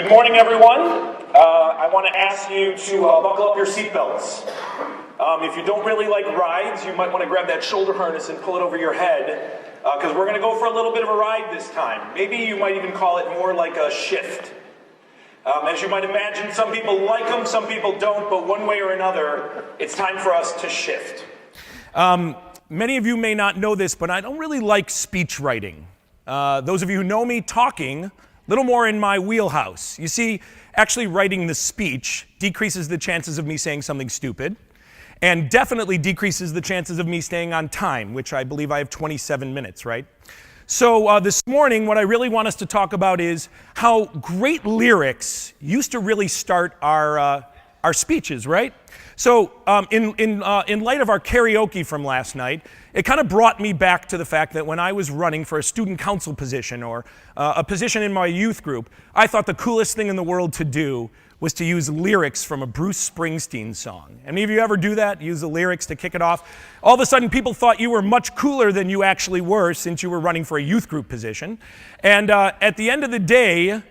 Good morning, everyone. I want to ask you to buckle up your seatbelts. If you don't really like rides, you might want to grab that shoulder harness and pull it over your head, because we're going to go for a little bit of a ride this time. Maybe you might even call it more like a shift. As you might imagine, some people like them, some people don't, but one way or another, it's time for us to shift. Many of you may not know this, but I don't really like speech writing. Those of you who know me, talking, a little more in my wheelhouse. You see, actually writing the speech decreases the chances of me saying something stupid, and definitely decreases the chances of me staying on time, which I believe I have 27 minutes, right? So this morning, what I really want us to talk about is how great lyrics used to really start our speeches, right? So in light of our karaoke from last night, it kind of brought me back to the fact that when I was running for a student council position or a position in my youth group, I thought the coolest thing in the world to do was to use lyrics from a Bruce Springsteen song. Any of you ever do that? Use the lyrics to kick it off? All of a sudden, people thought you were much cooler than you actually were since you were running for a youth group position. And at the end of the day,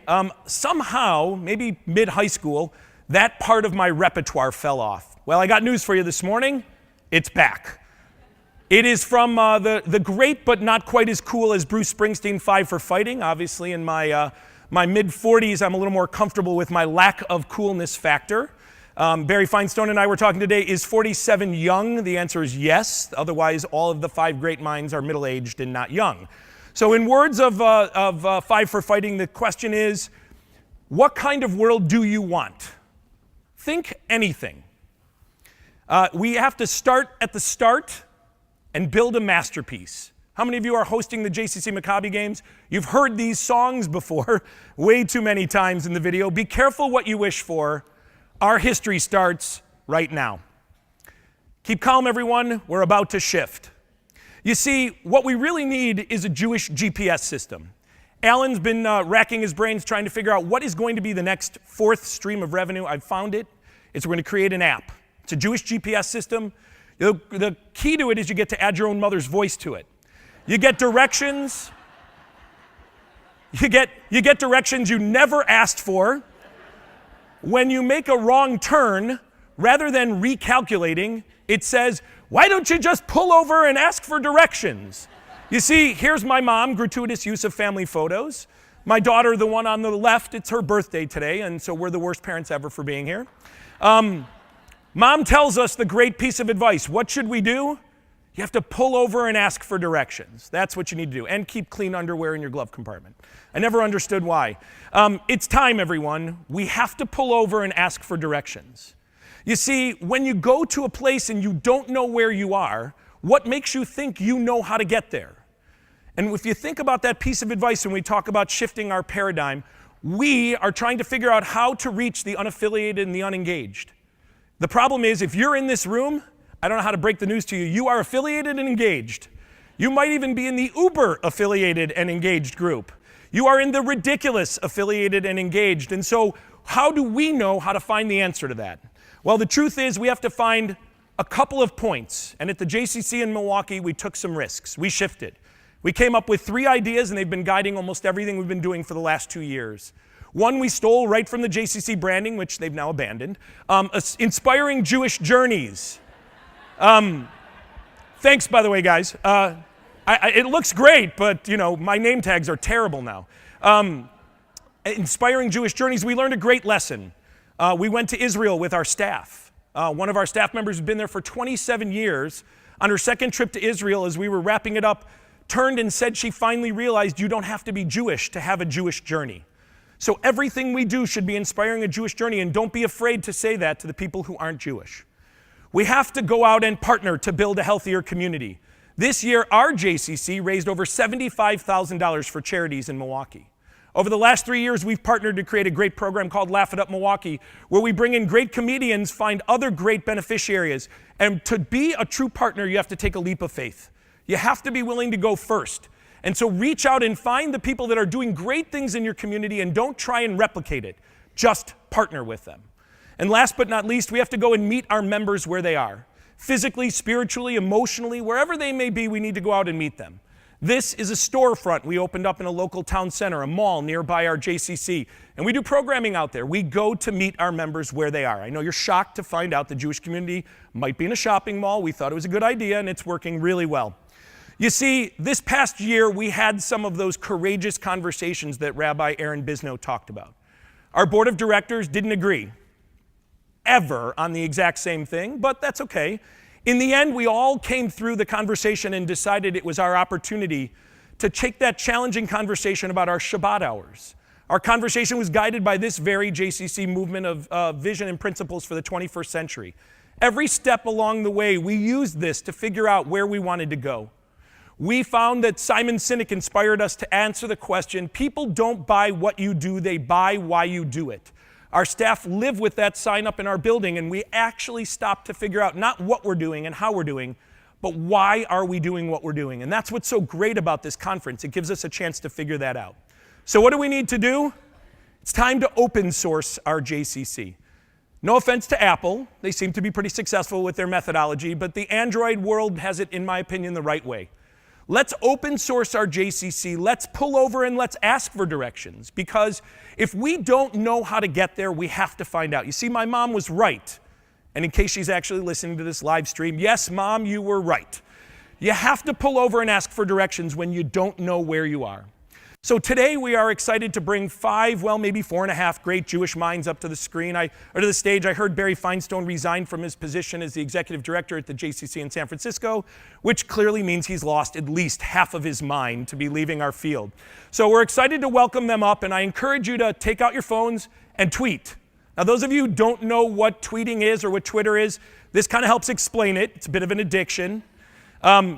somehow, maybe mid-high school, that part of my repertoire fell off. Well, I got news for you this morning. It's back. It is from the great but not quite as cool as Bruce Springsteen, 5 for Fighting. Obviously, in my mid-40s, I'm a little more comfortable with my lack of coolness factor. Barry Feinstein and I were talking today, is 47 young? The answer is yes. Otherwise, all of the 5 great minds are middle-aged and not young. So in words of 5 for Fighting, the question is, what kind of world do you want? Think anything. We have to start at the start and build a masterpiece. How many of you are hosting the JCC Maccabi games? You've heard these songs before, way too many times in the video. Be careful what you wish for. Our history starts right now. Keep calm, everyone. We're about to shift. You see, what we really need is a Jewish GPS system. Alan's been racking his brains trying to figure out what is going to be the next 4th stream of revenue. I've found it. It's we're going to create an app. It's a Jewish GPS system. The key to it is you get to add your own mother's voice to it. You get directions. You get directions you never asked for. When you make a wrong turn, rather than recalculating, it says, why don't you just pull over and ask for directions? You see, here's my mom, gratuitous use of family photos. My daughter, the one on the left, it's her birthday today, and so we're the worst parents ever for being here. Mom tells us the great piece of advice. What should we do? You have to pull over and ask for directions. That's what you need to do. And keep clean underwear in your glove compartment. I never understood why. It's time, everyone. We have to pull over and ask for directions. You see, when you go to a place and you don't know where you are, what makes you think you know how to get there? And if you think about that piece of advice when we talk about shifting our paradigm, we are trying to figure out how to reach the unaffiliated and the unengaged. The problem is, if you're in this room, I don't know how to break the news to you, you are affiliated and engaged. You might even be in the uber affiliated and engaged group. You are in the ridiculous affiliated and engaged. And so how do we know how to find the answer to that? Well, the truth is we have to find a couple of points. And at the JCC in Milwaukee, we took some risks. We shifted. We came up with 3 ideas, and they've been guiding almost everything we've been doing for the last 2 years. One we stole right from the JCC branding, which they've now abandoned. Inspiring Jewish journeys. Thanks, by the way, guys. It looks great, but my name tags are terrible now. Inspiring Jewish journeys. We learned a great lesson. We went to Israel with our staff. One of our staff members who's been there for 27 years. On her second trip to Israel, as we were wrapping it up, turned and said she finally realized you don't have to be Jewish to have a Jewish journey. So everything we do should be inspiring a Jewish journey, and don't be afraid to say that to the people who aren't Jewish. We have to go out and partner to build a healthier community. This year, our JCC raised over $75,000 for charities in Milwaukee. Over the last 3 years, we've partnered to create a great program called Laugh It Up Milwaukee, where we bring in great comedians, find other great beneficiaries. And to be a true partner, you have to take a leap of faith. You have to be willing to go first. And so reach out and find the people that are doing great things in your community and don't try and replicate it. Just partner with them. And last but not least, we have to go and meet our members where they are. Physically, spiritually, emotionally, wherever they may be, we need to go out and meet them. This is a storefront we opened up in a local town center, a mall nearby our JCC, and we do programming out there. We go to meet our members where they are. I know you're shocked to find out the Jewish community might be in a shopping mall. We thought it was a good idea, and it's working really well. You see, this past year, we had some of those courageous conversations that Rabbi Aaron Bisno talked about. Our board of directors didn't agree ever on the exact same thing, but that's okay. In the end, we all came through the conversation and decided it was our opportunity to take that challenging conversation about our Shabbat hours. Our conversation was guided by this very JCC movement of vision and principles for the 21st century. Every step along the way, we used this to figure out where we wanted to go. We found that Simon Sinek inspired us to answer the question, people don't buy what you do, they buy why you do it. Our staff live with that sign up in our building, and we actually stopped to figure out not what we're doing and how we're doing, but why are we doing what we're doing? And that's what's so great about this conference. It gives us a chance to figure that out. So what do we need to do? It's time to open source our JCC. No offense to Apple. They seem to be pretty successful with their methodology, but the Android world has it, in my opinion, the right way. Let's open source our JCC. Let's pull over and let's ask for directions, because if we don't know how to get there, we have to find out. You see, my mom was right. And in case she's actually listening to this live stream, yes, Mom, you were right. You have to pull over and ask for directions when you don't know where you are. So today we are excited to bring 5, well, maybe 4.5 great Jewish minds up to the screen, or to the stage. I heard Barry Feinstein resign from his position as the executive director at the JCC in San Francisco, which clearly means he's lost at least half of his mind to be leaving our field. So we're excited to welcome them up, and I encourage you to take out your phones and tweet. Now, those of you who don't know what tweeting is or what Twitter is, this kind of helps explain it. It's a bit of an addiction.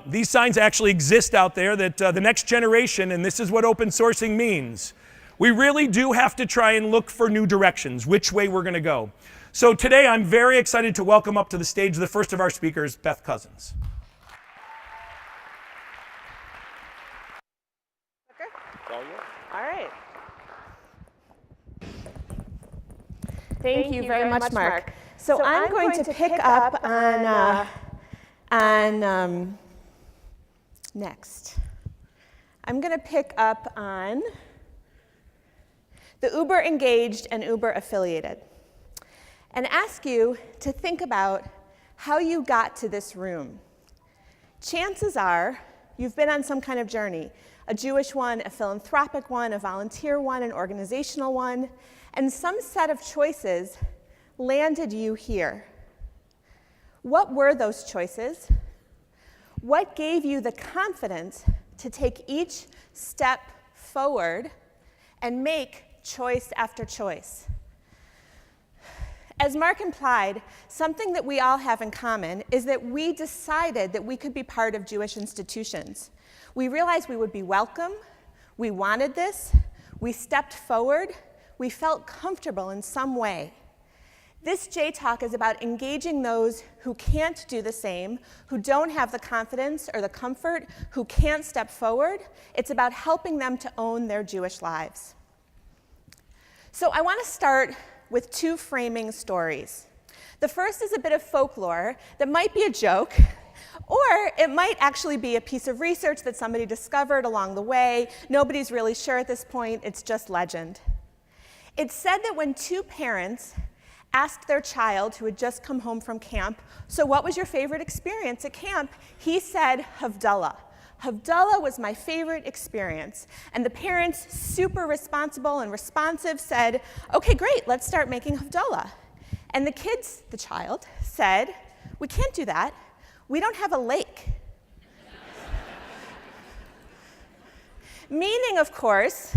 These signs actually exist out there that the next generation, and this is what open sourcing means, we really do have to try and look for new directions, which way we're going to go. So today I'm very excited to welcome up to the stage the first of our speakers, Beth Cousins. Okay. All right. Thank you very much, Mark. So I'm going to pick up on next. I'm going to pick up on the Uber engaged and Uber affiliated, and ask you to think about how you got to this room. Chances are you've been on some kind of journey, a Jewish one, a philanthropic one, a volunteer one, an organizational one, and some set of choices landed you here. What were those choices? What gave you the confidence to take each step forward and make choice after choice? As Mark implied, something that we all have in common is that we decided that we could be part of Jewish institutions. We realized we would be welcome, we wanted this, we stepped forward, we felt comfortable in some way. This JTalk is about engaging those who can't do the same, who don't have the confidence or the comfort, who can't step forward. It's about helping them to own their Jewish lives. So I want to start with 2 framing stories. The first is a bit of folklore that might be a joke, or it might actually be a piece of research that somebody discovered along the way. Nobody's really sure at this point. It's just legend. It's said that when 2 parents asked their child who had just come home from camp, so what was your favorite experience at camp? He said, Havdalah. Havdalah was my favorite experience. And the parents, super responsible and responsive, said, okay, great, let's start making Havdalah. And the kids, the child, said, we can't do that. We don't have a lake. Meaning, of course,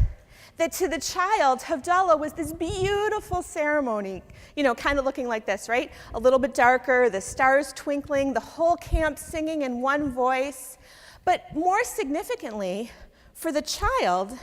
that to the child, Havdalah was this beautiful ceremony, kind of looking like this, right? A little bit darker, the stars twinkling, the whole camp singing in one voice. But more significantly, for the child,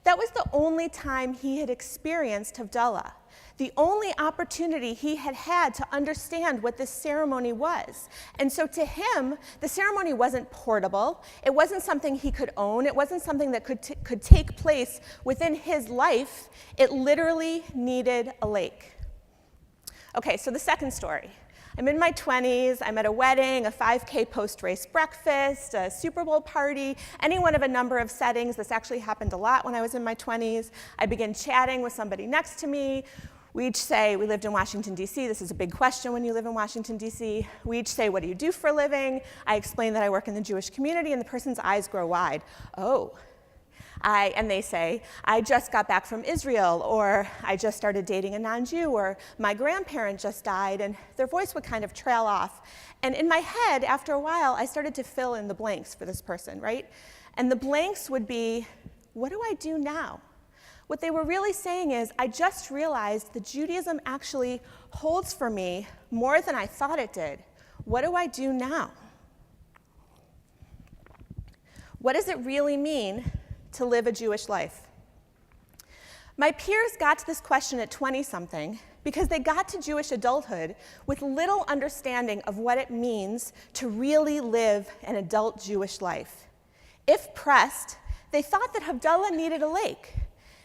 that was the only time he had experienced Havdalah, the only opportunity he had had to understand what this ceremony was. And so to him, the ceremony wasn't portable. It wasn't something he could own. It wasn't something that could take place within his life. It literally needed a lake. Okay, so the second story. I'm in my 20s, I'm at a wedding, a 5K post-race breakfast, a Super Bowl party, any one of a number of settings. This actually happened a lot when I was in my 20s. I begin chatting with somebody next to me. We each say, we lived in Washington, D.C. This is a big question when you live in Washington, D.C. We each say, what do you do for a living? I explain that I work in the Jewish community, and the person's eyes grow wide. Oh. And they say, I just got back from Israel, or I just started dating a non-Jew, or my grandparent just died, and their voice would kind of trail off. And in my head, after a while, I started to fill in the blanks for this person, right? And the blanks would be, what do I do now? What they were really saying is, I just realized that Judaism actually holds for me more than I thought it did. What do I do now? What does it really mean to live a Jewish life? My peers got to this question at 20-something because they got to Jewish adulthood with little understanding of what it means to really live an adult Jewish life. If pressed, they thought that Havdalah needed a lake,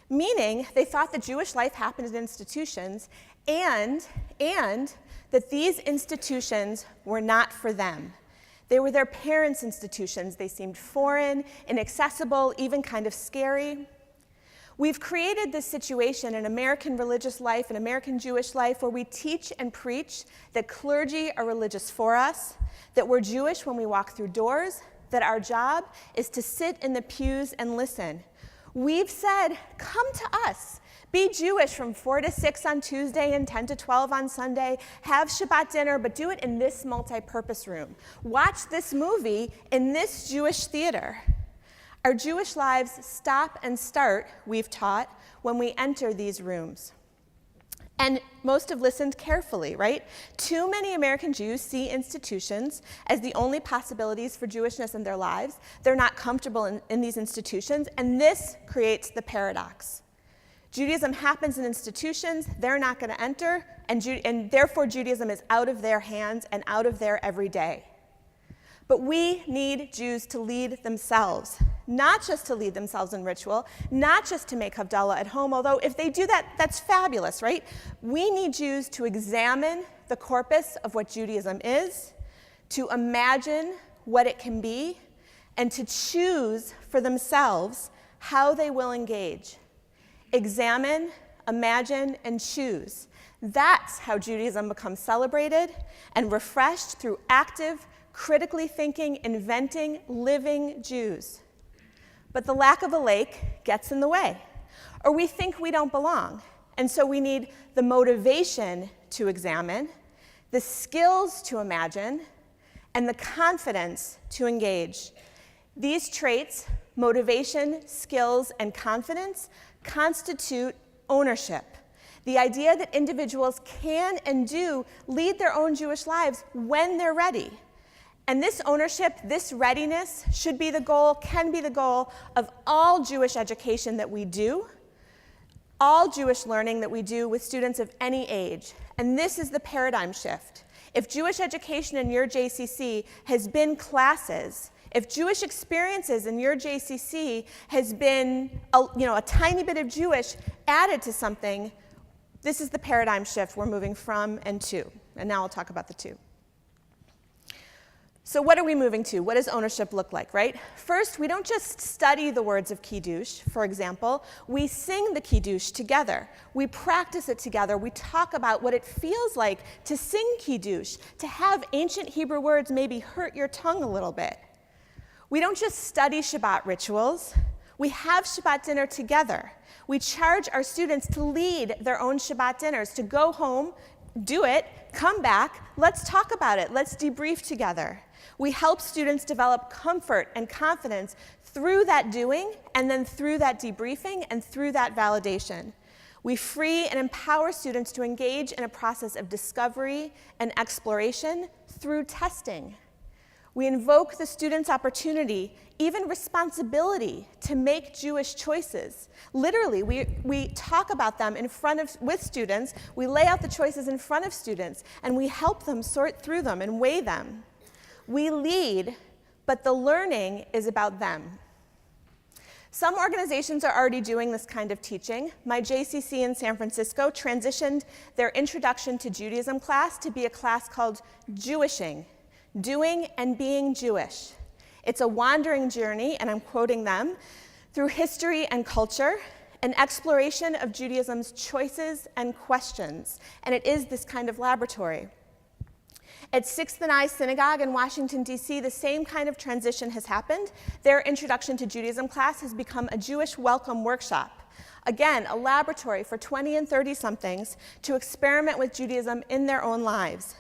meaning they thought that Jewish life happened in institutions and that these institutions were not for them. They were their parents' institutions. They seemed foreign, inaccessible, even kind of scary. We've created this situation in American religious life and American Jewish life where we teach and preach that clergy are religious for us, that we're Jewish when we walk through doors, that our job is to sit in the pews and listen. We've said, come to us. Be Jewish from 4 to 6 on Tuesday and 10 to 12 on Sunday. Have Shabbat dinner, but do it in this multi-purpose room. Watch this movie in this Jewish theater. Our Jewish lives stop and start, we've taught, when we enter these rooms. And most have listened carefully, right? Too many American Jews see institutions as the only possibilities for Jewishness in their lives. They're not comfortable in these institutions, and this creates the paradox. Judaism happens in institutions, they're not going to enter, and therefore Judaism is out of their hands and out of their everyday. But we need Jews to lead themselves, not just to lead themselves in ritual, not just to make Havdalah at home, although if they do that, that's fabulous, right? We need Jews to examine the corpus of what Judaism is, to imagine what it can be, and to choose for themselves how they will engage. Examine, imagine, and choose. That's how Judaism becomes celebrated and refreshed through active, critically thinking, inventing, living Jews. But the lack of a lake gets in the way, or we think we don't belong. And so we need the motivation to examine, the skills to imagine, and the confidence to engage. These traits, motivation, skills, and confidence, constitute ownership. The idea that individuals can and do lead their own Jewish lives when they're ready. And this ownership, this readiness should be the goal, can be the goal of all Jewish education that we do, all Jewish learning that we do with students of any age. And this is the paradigm shift. If Jewish education in your JCC has been classes, if Jewish experiences in your JCC has been a tiny bit of Jewish added to something, this is the paradigm shift we're moving from and to. And now I'll talk about the two. So what are we moving to? What does ownership look like, right? First, we don't just study the words of Kiddush, for example. We sing the Kiddush together. We practice it together. We talk about what it feels like to sing Kiddush, to have ancient Hebrew words maybe hurt your tongue a little bit. We don't just study Shabbat rituals. We have Shabbat dinner together. We charge our students to lead their own Shabbat dinners, to go home, do it, come back, let's talk about it, let's debrief together. We help students develop comfort and confidence through that doing, and then through that debriefing, and through that validation. We free and empower students to engage in a process of discovery and exploration through testing. We invoke the student's opportunity, even responsibility, to make Jewish choices. Literally, we talk about them with students, we lay out the choices in front of students, and we help them sort through them and weigh them. We lead, but the learning is about them. Some organizations are already doing this kind of teaching. My JCC in San Francisco transitioned their Introduction to Judaism class to be a class called Jewishing, Doing and Being Jewish. It's a wandering journey, and I'm quoting them, through history and culture, an exploration of Judaism's choices and questions, and it is this kind of laboratory. At 6th and I Synagogue in Washington, D.C., the same kind of transition has happened. Their Introduction to Judaism class has become a Jewish welcome workshop. Again, a laboratory for 20 and 30-somethings to experiment with Judaism in their own lives.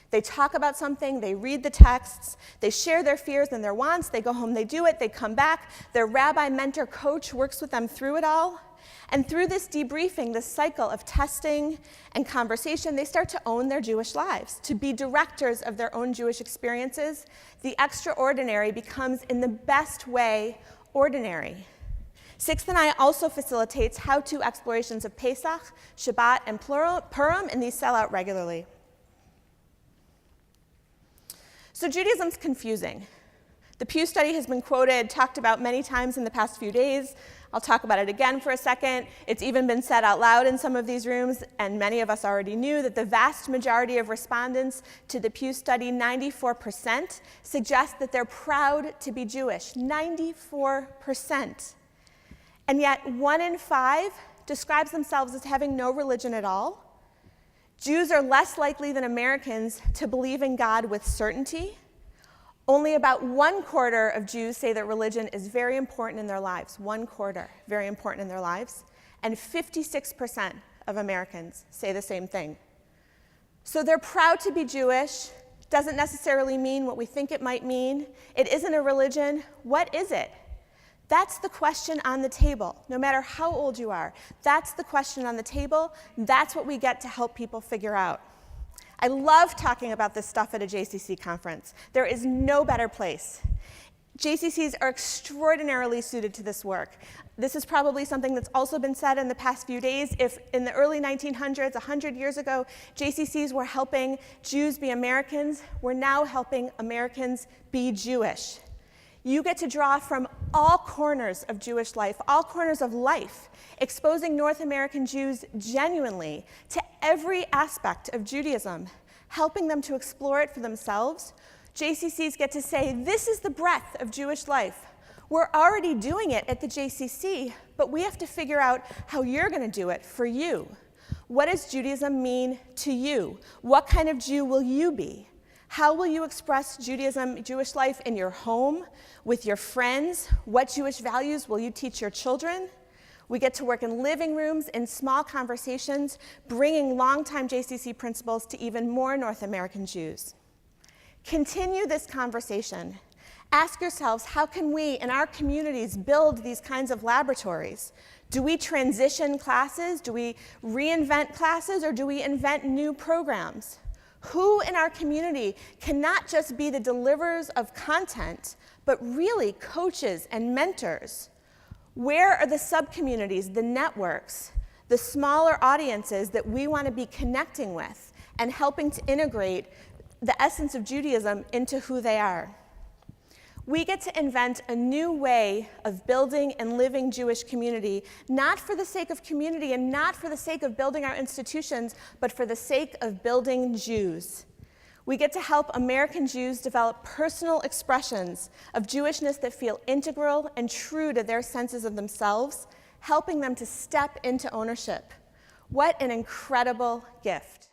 They talk about something, they read the texts, they share their fears and their wants, they go home, they do it, they come back, their rabbi, mentor, coach works with them through it all. And through this debriefing, this cycle of testing and conversation, they start to own their Jewish lives, to be directors of their own Jewish experiences. The extraordinary becomes, in the best way, ordinary. 6th and I also facilitates how-to explorations of Pesach, Shabbat, and Purim, and these sell out regularly. So Judaism's confusing. The Pew study has been quoted, talked about many times in the past few days. I'll talk about it again for a second. It's even been said out loud in some of these rooms, and many of us already knew that the vast majority of respondents to the Pew study, 94%, suggest that they're proud to be Jewish. 94%. And yet 1 in 5 describes themselves as having no religion at all. Jews are less likely than Americans to believe in God with certainty. Only about 1/4 of Jews say that religion is very important in their lives. 1/4, very important in their lives. And 56% of Americans say the same thing. So they're proud to be Jewish. Doesn't necessarily mean what we think it might mean. It isn't a religion. What is it? That's the question on the table, no matter how old you are. That's the question on the table. That's what we get to help people figure out. I love talking about this stuff at a JCC conference. There is no better place. JCCs are extraordinarily suited to this work. This is probably something that's also been said in the past few days. If in the early 1900s, 100 years ago, JCCs were helping Jews be Americans, we're now helping Americans be Jewish. You get to draw from all corners of Jewish life, all corners of life, exposing North American Jews genuinely to every aspect of Judaism, helping them to explore it for themselves. JCCs get to say, this is the breadth of Jewish life. We're already doing it at the JCC, but we have to figure out how you're going to do it for you. What does Judaism mean to you? What kind of Jew will you be? How will you express Judaism, Jewish life in your home, with your friends? What Jewish values will you teach your children? We get to work in living rooms, in small conversations, bringing longtime JCC principles to even more North American Jews. Continue this conversation. Ask yourselves, how can we in our communities build these kinds of laboratories? Do we transition classes? Do we reinvent classes? Or do we invent new programs? Who in our community can not just be the deliverers of content, but really coaches and mentors? Where are the sub-communities, the networks, the smaller audiences that we want to be connecting with and helping to integrate the essence of Judaism into who they are? We get to invent a new way of building and living Jewish community, not for the sake of community and not for the sake of building our institutions, but for the sake of building Jews. We get to help American Jews develop personal expressions of Jewishness that feel integral and true to their senses of themselves, helping them to step into ownership. What an incredible gift.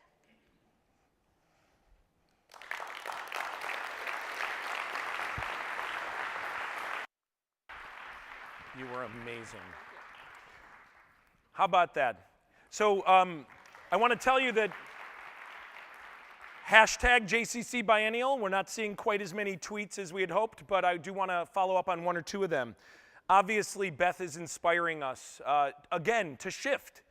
You were amazing. How about that? So I want to tell you that hashtag JCC Biennial, we're not seeing quite as many tweets as we had hoped, but I do want to follow up on 1 or 2 of them. Obviously, Beth is inspiring us, again, to shift.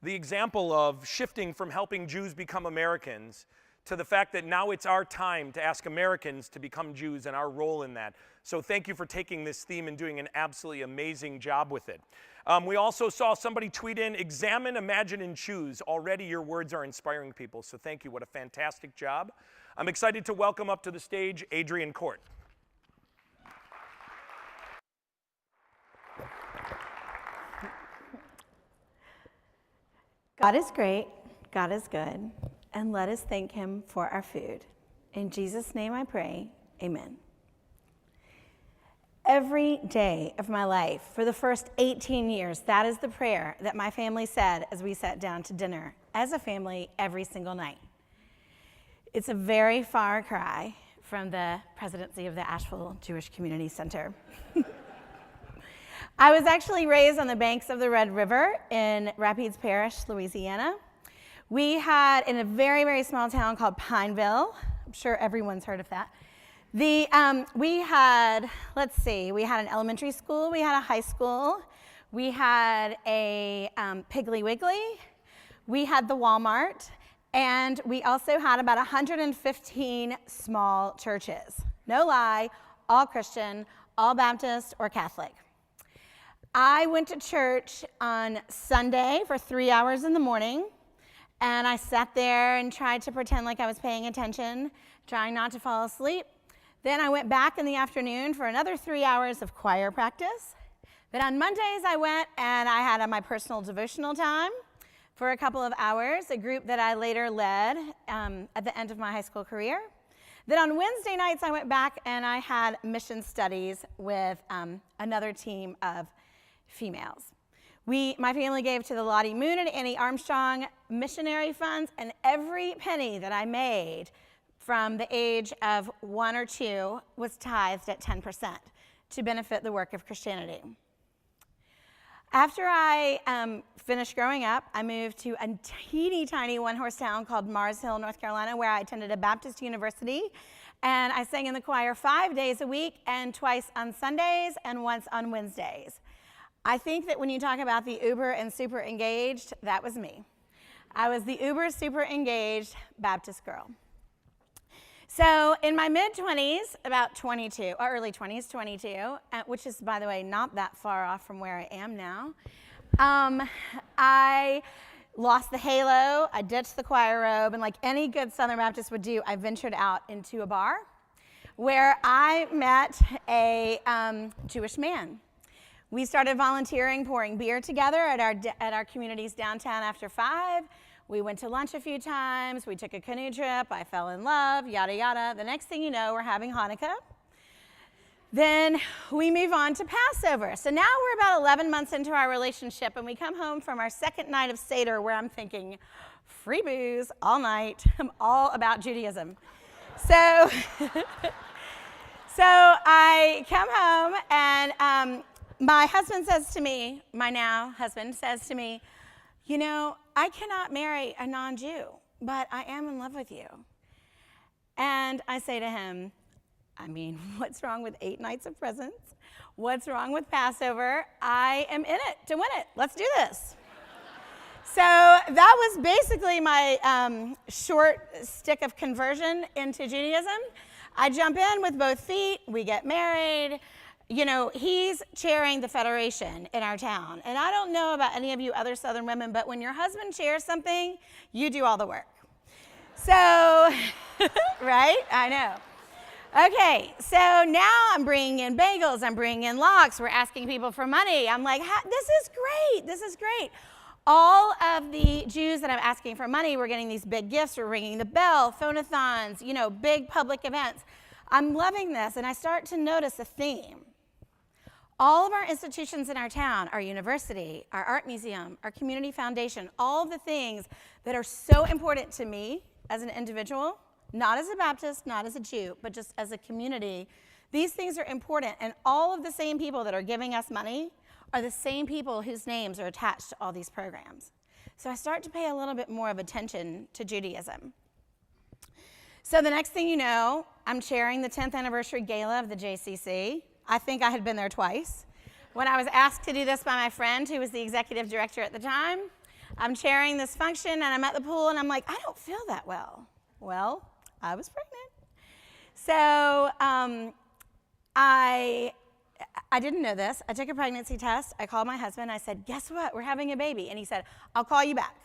The example of shifting from helping Jews become Americans to the fact that now it's our time to ask Americans to become Jews and our role in that. So thank you for taking this theme and doing an absolutely amazing job with it. We also saw somebody tweet in, examine, imagine, and choose. Already your words are inspiring people, so thank you. What a fantastic job. I'm excited to welcome up to the stage Adrian Court. God is great, God is good, and let us thank him for our food. In Jesus' name I pray, amen. Every day of my life, for the first 18 years, that is the prayer that my family said as we sat down to dinner as a family every single night. It's a very far cry from the presidency of the Asheville Jewish Community Center. I was actually raised on the banks of the Red River in Rapides Parish, Louisiana. We had, in a very, very small town called Pineville, I'm sure everyone's heard of that. We had an elementary school, we had a high school, we had a Piggly Wiggly, we had the Walmart, and we also had about 115 small churches. No lie, all Christian, all Baptist or Catholic. I went to church on Sunday for 3 hours in the morning, and I sat there and tried to pretend like I was paying attention, trying not to fall asleep. Then I went back in the afternoon for another 3 hours of choir practice. Then on Mondays I went and I had my personal devotional time for a couple of hours, a group that I later led at the end of my high school career. Then on Wednesday nights I went back and I had mission studies with another team of females. My family gave to the Lottie Moon and Annie Armstrong missionary funds, and every penny that I made from the age of 1 or 2 was tithed at 10% to benefit the work of Christianity. After I finished growing up, I moved to a teeny tiny one-horse town called Mars Hill, North Carolina, where I attended a Baptist university, and I sang in the choir 5 days a week and twice on Sundays and once on Wednesdays. I think that when you talk about the uber and super engaged, that was me. I was the uber super engaged Baptist girl. So in my mid-20s, about 22, or early 20s, 22, which is, by the way, not that far off from where I am now, I lost the halo, I ditched the choir robe, and like any good Southern Baptist would do, I ventured out into a bar where I met a Jewish man. We started volunteering, pouring beer together at our communities downtown after 5. We went to lunch a few times. We took a canoe trip. I fell in love, yada, yada. The next thing you know, we're having Hanukkah. Then we move on to Passover. So now we're about 11 months into our relationship, and we come home from our second night of Seder where I'm thinking, free booze all night. I'm all about Judaism. So I come home, and my husband says to me, my now husband says to me, you know, I cannot marry a non-Jew, but I am in love with you. And I say to him, I mean, what's wrong with 8 nights of presents? What's wrong with Passover? I am in it to win it. Let's do this. So that was basically my short stick of conversion into Judaism. I jump in with both feet. We get married. You know, he's chairing the federation in our town. And I don't know about any of you other Southern women, but when your husband chairs something, you do all the work. So, right? I know. Okay, so now I'm bringing in bagels. I'm bringing in lox. We're asking people for money. I'm like, this is great. This is great. All of the Jews that I'm asking for money, we're getting these big gifts. We're ringing the bell, phone-a-thons, you know, big public events. I'm loving this, and I start to notice a theme. All of our institutions in our town, our university, our art museum, our community foundation, all of the things that are so important to me as an individual, not as a Baptist, not as a Jew, but just as a community, these things are important. And all of the same people that are giving us money are the same people whose names are attached to all these programs. So I start to pay a little bit more of attention to Judaism. So the next thing you know, I'm chairing the 10th anniversary gala of the JCC. I think I had been there twice. When I was asked to do this by my friend, who was the executive director at the time, I'm chairing this function, and I'm at the pool, and I'm like, I don't feel that well. Well, I was pregnant. So I didn't know this. I took a pregnancy test. I called my husband. I said, guess what? We're having a baby. And he said, I'll call you back.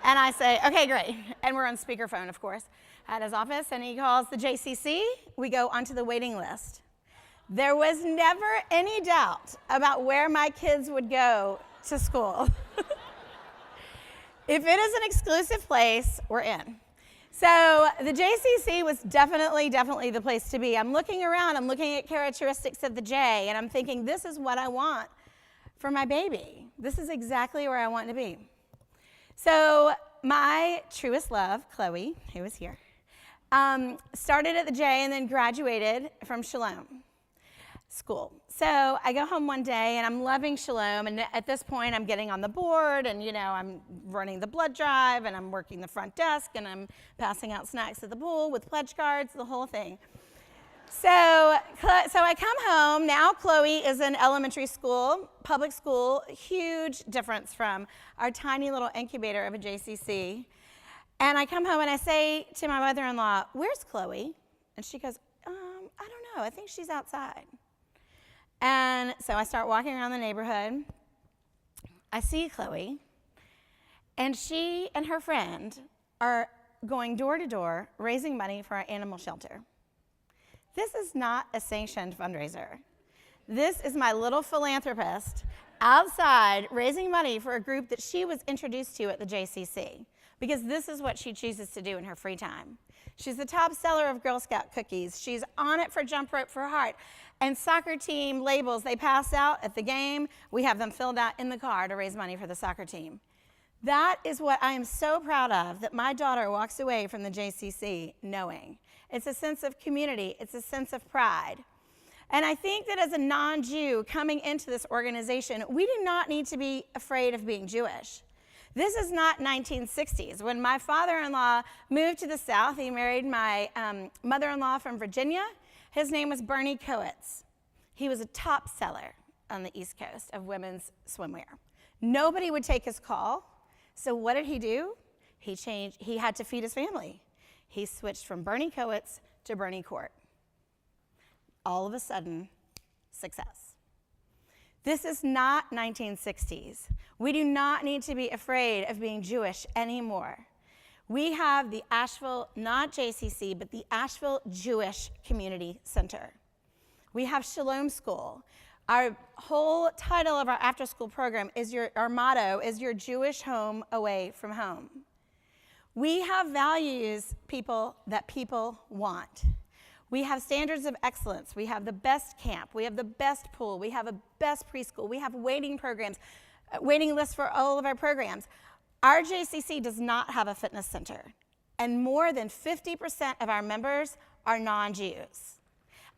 And I say, okay, great. And we're on speakerphone, of course, at his office. And he calls the JCC. We go onto the waiting list. There was never any doubt about where my kids would go to school. If it is an exclusive place, we're in. So the JCC was definitely the place to be. I'm looking around, I'm looking at characteristics of the J, and I'm thinking, this is what I want for my baby. This is exactly where I want to be. So my truest love, Chloe, who is here, started at the J and then graduated from Shalom School. So I go home one day and I'm loving Shalom, and at this point I'm getting on the board, and I'm running the blood drive, and I'm working the front desk, and I'm passing out snacks at the pool with pledge cards, the whole thing. So I come home. Now Chloe is in elementary school, public school, huge difference from our tiny little incubator of a JCC. And I come home and I say to my mother-in-law, "Where's Chloe?" And she goes, "I don't know, I think she's outside." And so I start walking around the neighborhood. I see Chloe, and she and her friend are going door to door raising money for our animal shelter. This is not a sanctioned fundraiser. This is my little philanthropist outside raising money for a group that she was introduced to at the JCC, because this is what she chooses to do in her free time. She's the top seller of Girl Scout cookies. She's on it for Jump Rope for Heart. And soccer team labels they pass out at the game, we have them filled out in the car to raise money for the soccer team. That is what I am so proud of, that my daughter walks away from the JCC knowing. It's a sense of community. It's a sense of pride. And I think that as a non-Jew coming into this organization, we do not need to be afraid of being Jewish. This is not 1960s. When my father-in-law moved to the South, he married my mother-in-law from Virginia. His name was Bernie Coates. He was a top seller on the East Coast of women's swimwear. Nobody would take his call. So what did he do? He had to feed his family. He switched from Bernie Coates to Bernie Court. All of a sudden, success. This is not 1960s. We do not need to be afraid of being Jewish anymore. We have the Asheville, not JCC, but the Asheville Jewish Community Center. We have Shalom School. Our whole title of our after-school program is our motto is your Jewish home away from home. We have values, that people want. We have standards of excellence. We have the best camp. We have the best pool. We have a best preschool. We have waiting programs, waiting lists for all of our programs. Our JCC does not have a fitness center, and more than 50% of our members are non-Jews.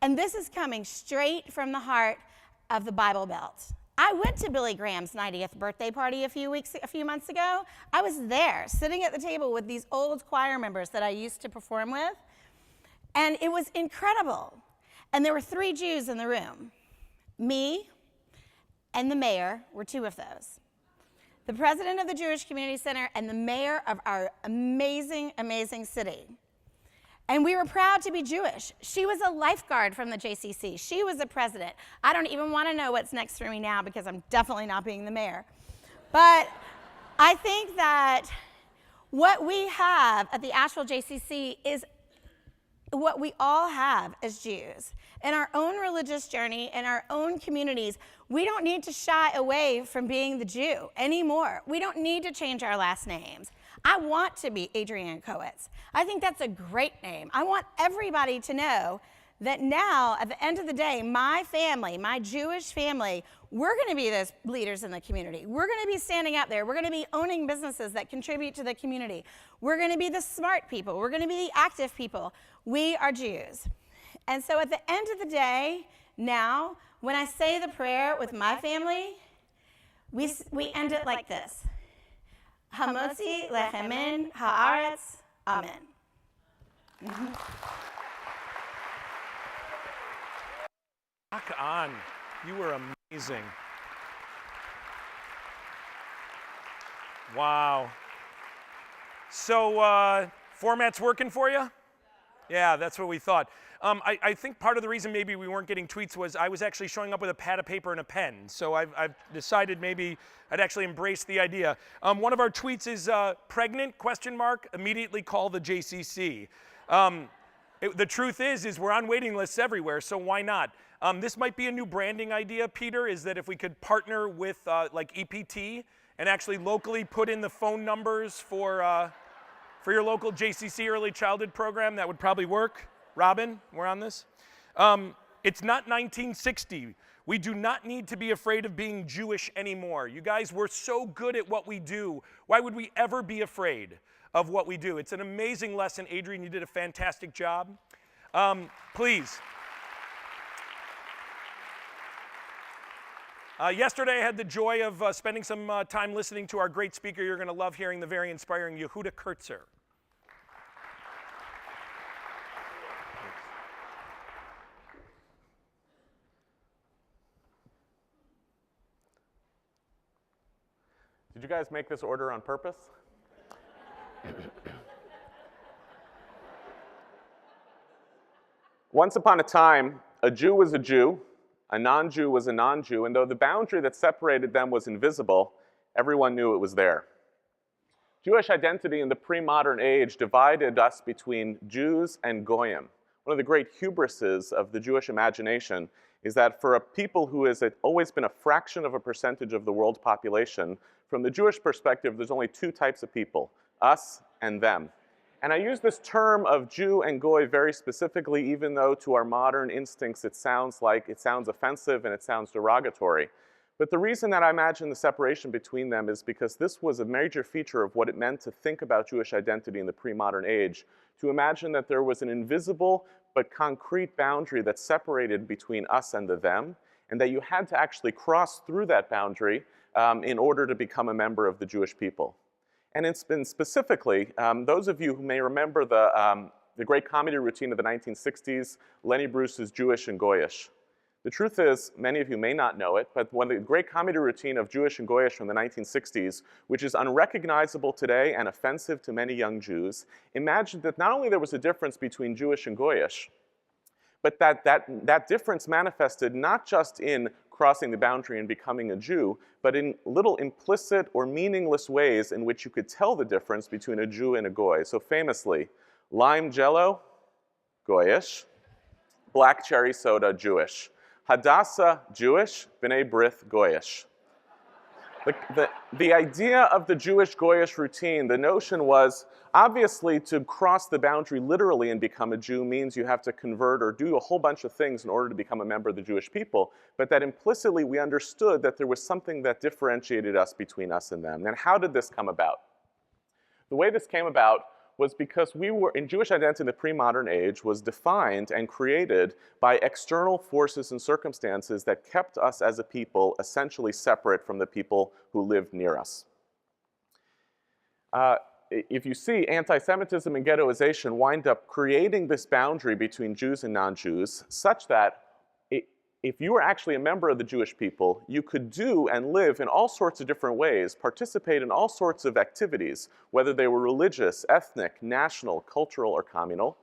And this is coming straight from the heart of the Bible Belt. I went to Billy Graham's 90th birthday party a few months ago. I was there, sitting at the table with these old choir members that I used to perform with, and it was incredible. And there were 3 Jews in the room. Me and the mayor were 2 of those. The president of the Jewish Community Center and the mayor of our amazing, amazing city. And we were proud to be Jewish. She was a lifeguard from the JCC. She was the president. I don't even want to know what's next for me now, because I'm definitely not being the mayor. But I think that what we have at the Asheville JCC is what we all have as Jews. In our own religious journey, in our own communities, we don't need to shy away from being the Jew anymore. We don't need to change our last names. I want to be Adrienne Coates. I think that's a great name. I want everybody to know that now, at the end of the day, my family, my Jewish family, we're going to be those leaders in the community. We're going to be standing out there. We're going to be owning businesses that contribute to the community. We're going to be the smart people. We're going to be the active people. We are Jews. And so at the end of the day, now, when I say the prayer with my family, we end it like this. Hamotzi lechemin haaretz, amen. Rock on. You were amazing. Wow. So, format's working for you? Yeah, that's what we thought. I think part of the reason maybe we weren't getting tweets was I was actually showing up with a pad of paper and a pen. So I've decided maybe I'd actually embrace the idea. One of our tweets is pregnant, ? Immediately call the JCC. The truth is we're on waiting lists everywhere, so why not? This might be a new branding idea, Peter, is that if we could partner with like EPT and actually locally put in the phone numbers for your local JCC early childhood program, that would probably work. Robin, we're on this. It's not 1960. We do not need to be afraid of being Jewish anymore. You guys, we're so good at what we do. Why would we ever be afraid of what we do? It's an amazing lesson. Adrian, you did a fantastic job. Please. Yesterday I had the joy of spending some time listening to our great speaker. You're going to love hearing the very inspiring Yehuda Kurtzer. Did you guys make this order on purpose? Once upon a time, a Jew was a Jew, a non-Jew was a non-Jew, and though the boundary that separated them was invisible, everyone knew it was there. Jewish identity in the pre-modern age divided us between Jews and Goyim. One of the great hubrises of the Jewish imagination is that for a people who has always been a fraction of a percentage of the world population, from the Jewish perspective, there's only two types of people, us and them. And I use this term of Jew and Goy very specifically, even though to our modern instincts it sounds offensive and it sounds derogatory. But the reason that I imagine the separation between them is because this was a major feature of what it meant to think about Jewish identity in the pre-modern age, to imagine that there was an invisible but concrete boundary that separated between us and the them, and that you had to actually cross through that boundary in order to become a member of the Jewish people. And it's been specifically, those of you who may remember the great comedy routine of the 1960s, Lenny Bruce's Jewish and Goyish. The truth is, many of you may not know it, but one of the great comedy routine of Jewish and Goyish from the 1960s, which is unrecognizable today and offensive to many young Jews, imagined that not only there was a difference between Jewish and Goyish, but that difference manifested not just in crossing the boundary and becoming a Jew, but in little implicit or meaningless ways in which you could tell the difference between a Jew and a Goy. So famously, lime jello, Goyish, black cherry soda, Jewish. Hadassah, Jewish, B'nai B'rith, Goyish. The idea of the Jewish-Goyish routine, the notion was, obviously, to cross the boundary literally and become a Jew means you have to convert or do a whole bunch of things in order to become a member of the Jewish people, but that implicitly we understood that there was something that differentiated us between us and them. And how did this come about? The way this came about was because we were, in Jewish identity in the pre-modern age, was defined and created by external forces and circumstances that kept us as a people essentially separate from the people who lived near us. If you see, anti-Semitism and ghettoization wind up creating this boundary between Jews and non-Jews such that if you were actually a member of the Jewish people, you could do and live in all sorts of different ways, participate in all sorts of activities, whether they were religious, ethnic, national, cultural, or communal.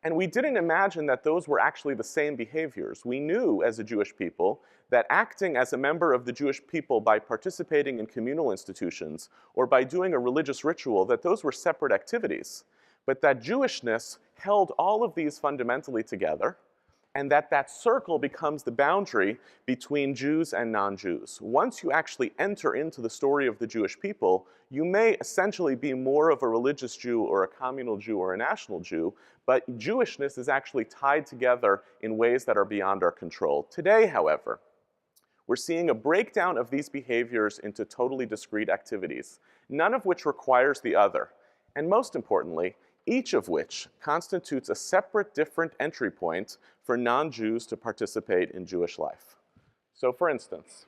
And we didn't imagine that those were actually the same behaviors. We knew as a Jewish people that acting as a member of the Jewish people by participating in communal institutions or by doing a religious ritual, that those were separate activities. But that Jewishness held all of these fundamentally together, and that circle becomes the boundary between Jews and non-Jews. Once you actually enter into the story of the Jewish people, you may essentially be more of a religious Jew or a communal Jew or a national Jew, but Jewishness is actually tied together in ways that are beyond our control. Today, however, we're seeing a breakdown of these behaviors into totally discrete activities, none of which requires the other, and most importantly, each of which constitutes a separate, different entry point for non-Jews to participate in Jewish life. So for instance,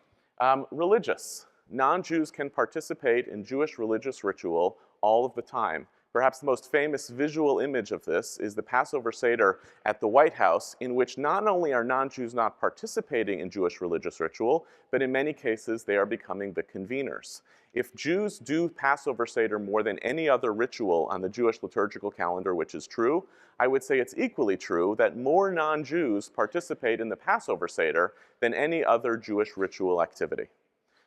religious. Non-Jews can participate in Jewish religious ritual all of the time. Perhaps the most famous visual image of this is the Passover Seder at the White House, in which not only are non-Jews not participating in Jewish religious ritual, but in many cases they are becoming the conveners. If Jews do Passover Seder more than any other ritual on the Jewish liturgical calendar, which is true, I would say it's equally true that more non-Jews participate in the Passover Seder than any other Jewish ritual activity.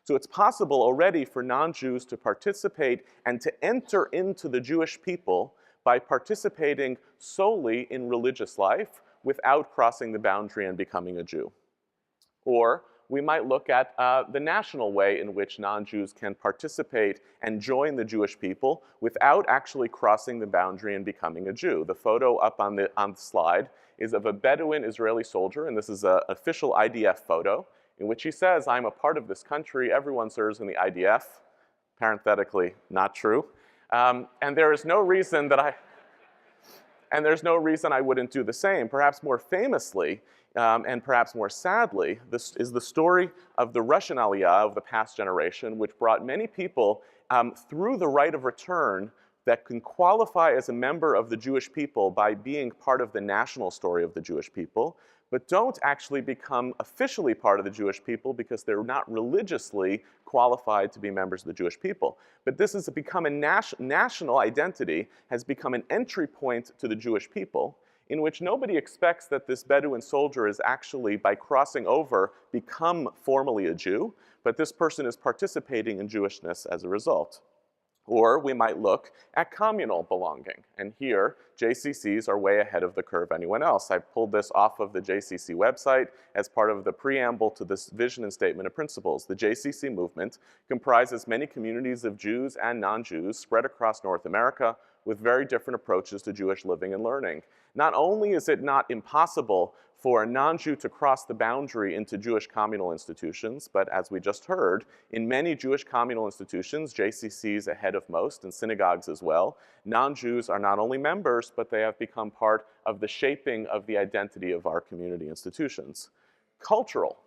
So it's possible already for non-Jews to participate and to enter into the Jewish people by participating solely in religious life without crossing the boundary and becoming a Jew. Or we might look at the national way in which non-Jews can participate and join the Jewish people without actually crossing the boundary and becoming a Jew. The photo up on the slide is of a Bedouin Israeli soldier, and this is an official IDF photo, in which he says, "I'm a part of this country, everyone serves in the IDF." Parenthetically, not true. And there's no reason I wouldn't do the same. Perhaps more famously, and perhaps more sadly, this is the story of the Russian Aliyah of the past generation, which brought many people through the right of return that can qualify as a member of the Jewish people by being part of the national story of the Jewish people, but don't actually become officially part of the Jewish people because they're not religiously qualified to be members of the Jewish people. But this has become a national identity, has become an entry point to the Jewish people, in which nobody expects that this Bedouin soldier is actually, by crossing over, become formally a Jew, but this person is participating in Jewishness as a result. Or we might look at communal belonging. And here, JCCs are way ahead of the curve anyone else. I pulled this off of the JCC website as part of the preamble to this vision and statement of principles. The JCC movement comprises many communities of Jews and non-Jews spread across North America with very different approaches to Jewish living and learning. Not only is it not impossible for a non-Jew to cross the boundary into Jewish communal institutions, but as we just heard, in many Jewish communal institutions, JCCs ahead of most, and synagogues as well, non-Jews are not only members, but they have become part of the shaping of the identity of our community institutions. Cultural.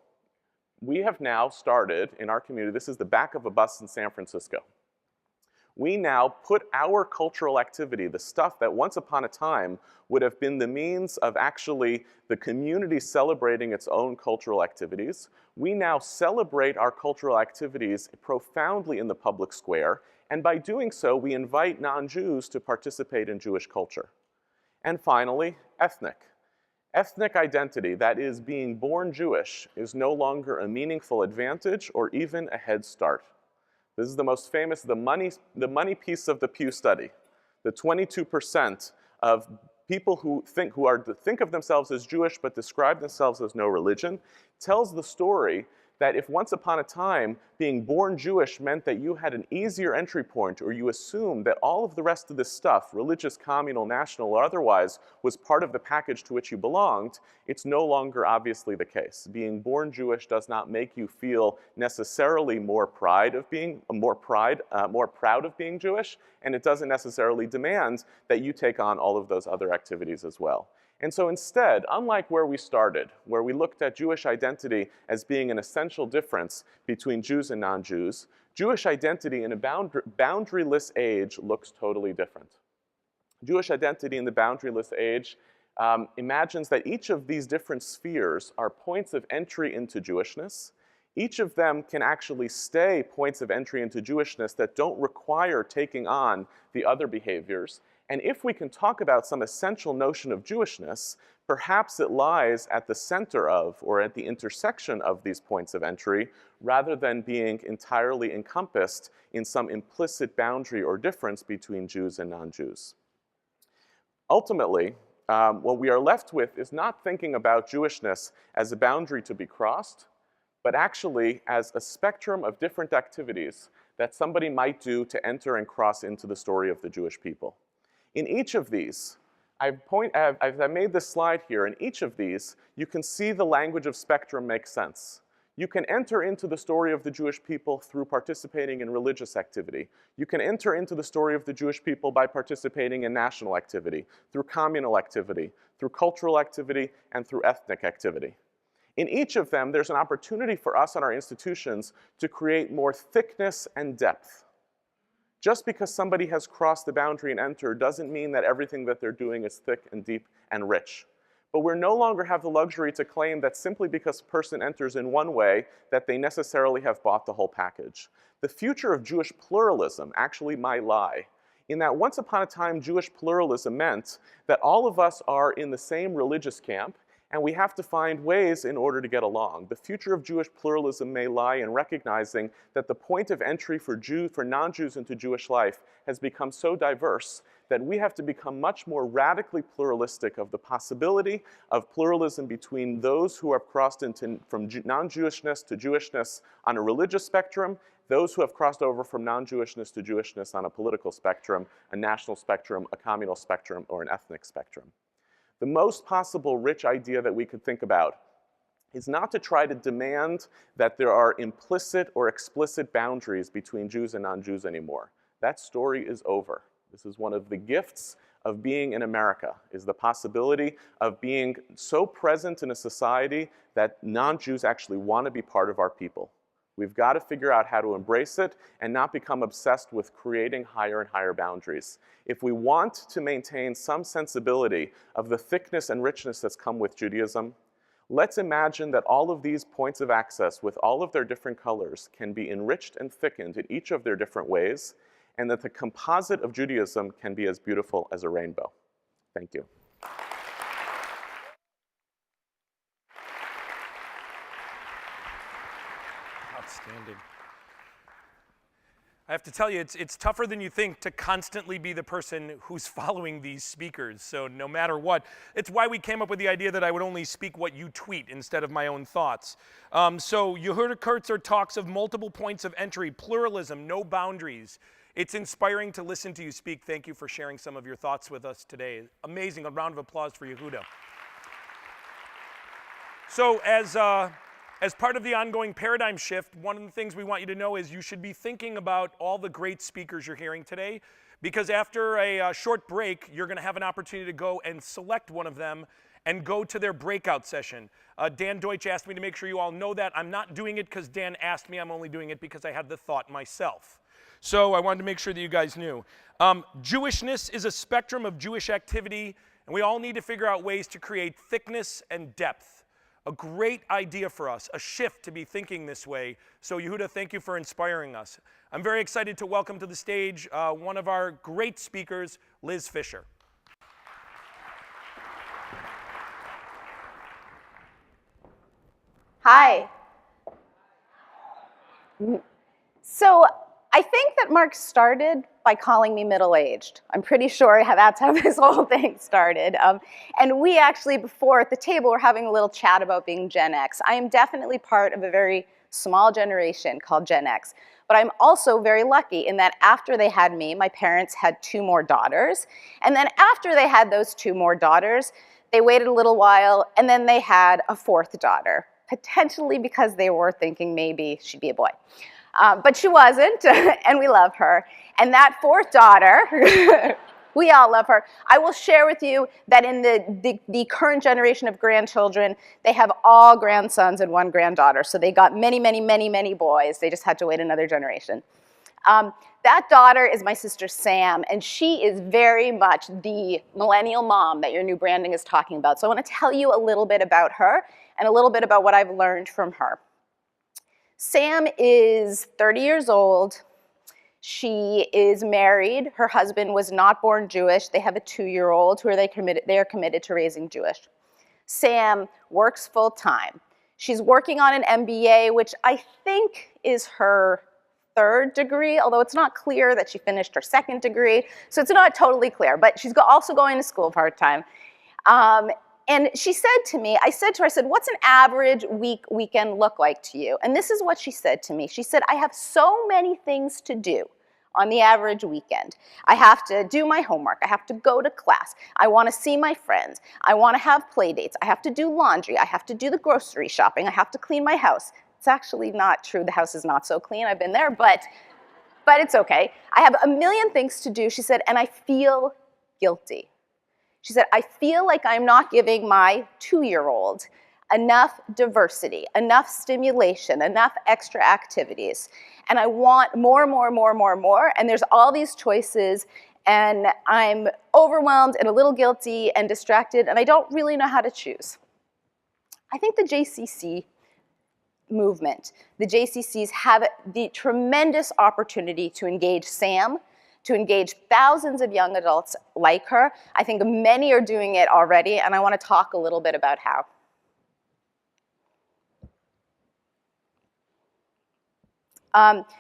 We have now started in our community, this is the back of a bus in San Francisco. We now put our cultural activity, the stuff that once upon a time would have been the means of actually the community celebrating its own cultural activities, we now celebrate our cultural activities profoundly in the public square, and by doing so, we invite non-Jews to participate in Jewish culture. And finally, ethnic. Ethnic identity, that is, being born Jewish, is no longer a meaningful advantage or even a head start. This is the most famous, the money piece of the Pew study. The 22% of people who think of themselves as Jewish but describe themselves as no religion tells the story that if once upon a time being born Jewish meant that you had an easier entry point, or you assumed that all of the rest of this stuff, religious, communal, national, or otherwise, was part of the package to which you belonged, it's no longer obviously the case. Being born Jewish does not make you feel necessarily more proud of being Jewish, and it doesn't necessarily demand that you take on all of those other activities as well. And so instead, unlike where we started, where we looked at Jewish identity as being an essential difference between Jews and non-Jews, Jewish identity in a boundaryless age looks totally different. Jewish identity in the boundaryless age imagines that each of these different spheres are points of entry into Jewishness. Each of them can actually stay points of entry into Jewishness that don't require taking on the other behaviors. And if we can talk about some essential notion of Jewishness, perhaps it lies at the center of, or at the intersection of these points of entry, rather than being entirely encompassed in some implicit boundary or difference between Jews and non-Jews. Ultimately, what we are left with is not thinking about Jewishness as a boundary to be crossed, but actually as a spectrum of different activities that somebody might do to enter and cross into the story of the Jewish people. In each of these, I've made this slide here. In each of these, you can see the language of spectrum makes sense. You can enter into the story of the Jewish people through participating in religious activity. You can enter into the story of the Jewish people by participating in national activity, through communal activity, through cultural activity, and through ethnic activity. In each of them, there's an opportunity for us and our institutions to create more thickness and depth. Just because somebody has crossed the boundary and entered doesn't mean that everything that they're doing is thick and deep and rich. But we no longer have the luxury to claim that simply because a person enters in one way, that they necessarily have bought the whole package. The future of Jewish pluralism actually might lie in that once upon a time, Jewish pluralism meant that all of us are in the same religious camp, And we have to find ways in order to get along. The future of Jewish pluralism may lie in recognizing that the point of entry for non-Jews into Jewish life has become so diverse that we have to become much more radically pluralistic of the possibility of pluralism between those who have crossed from non-Jewishness to Jewishness on a religious spectrum, those who have crossed over from non-Jewishness to Jewishness on a political spectrum, a national spectrum, a communal spectrum, or an ethnic spectrum. The most possible rich idea that we could think about is not to try to demand that there are implicit or explicit boundaries between Jews and non-Jews anymore. That story is over. This is one of the gifts of being in America, is the possibility of being so present in a society that non-Jews actually want to be part of our people. We've got to figure out how to embrace it and not become obsessed with creating higher and higher boundaries. If we want to maintain some sensibility of the thickness and richness that's come with Judaism, let's imagine that all of these points of access with all of their different colors can be enriched and thickened in each of their different ways, and that the composite of Judaism can be as beautiful as a rainbow. Thank you. Outstanding. I have to tell you, it's tougher than you think to constantly be the person who's following these speakers. So no matter what, it's why we came up with the idea that I would only speak what you tweet instead of my own thoughts. So Yehuda Kurtzer talks of multiple points of entry, pluralism, no boundaries. It's inspiring to listen to you speak. Thank you for sharing some of your thoughts with us today. Amazing. A round of applause for Yehuda. So as part of the ongoing paradigm shift, one of the things we want you to know is you should be thinking about all the great speakers you're hearing today, because after a short break, you're going to have an opportunity to go and select one of them and go to their breakout session. Dan Deutsch asked me to make sure you all know that. I'm not doing it because Dan asked me. I'm only doing it because I had the thought myself. So I wanted to make sure that you guys knew. Jewishness is a spectrum of Jewish activity, and we all need to figure out ways to create thickness and depth. A great idea for us, a shift to be thinking this way. So Yehuda, thank you for inspiring us. I'm very excited to welcome to the stage one of our great speakers, Liz Fisher. Hi. So I think that Mark started by calling me middle-aged. I'm pretty sure that's how this whole thing started. And we actually, before at the table, were having a little chat about being Gen X. I am definitely part of a very small generation called Gen X. But I'm also very lucky in that after they had me, my parents had 2 more daughters. And then after they had those 2 more daughters, they waited a little while, and then they had a 4th daughter, potentially because they were thinking maybe she'd be a boy. But she wasn't, and we love her. And that 4th daughter, we all love her. I will share with you that in the current generation of grandchildren, they have all grandsons and 1 granddaughter. So they got many, many, many, many boys. They just had to wait another generation. That daughter is my sister Sam, and she is very much the millennial mom that your new branding is talking about. So I want to tell you a little bit about her and a little bit about what I've learned from her. Sam is 30 years old. She is married. Her husband was not born Jewish. They have a 2-year-old who they are committed to raising Jewish. Sam works full-time. She's working on an MBA, which I think is her 3rd degree, although it's not clear that she finished her 2nd degree. So it's not totally clear, but she's also going to school part-time. And she said to me, I said, what's an average weekend look like to you? And this is what she said to me. She said, I have so many things to do on the average weekend. I have to do my homework. I have to go to class. I want to see my friends. I want to have play dates. I have to do laundry. I have to do the grocery shopping. I have to clean my house. It's actually not true. The house is not so clean. I've been there, but it's okay. I have a million things to do, she said, and I feel guilty. She said, I feel like I'm not giving my 2-year-old enough diversity, enough stimulation, enough extra activities. And I want more, and there's all these choices, and I'm overwhelmed and a little guilty and distracted, and I don't really know how to choose. I think the JCC movement, the JCCs have the tremendous opportunity to engage Sam, to engage thousands of young adults like her. I think many are doing it already, and I want to talk a little bit about how.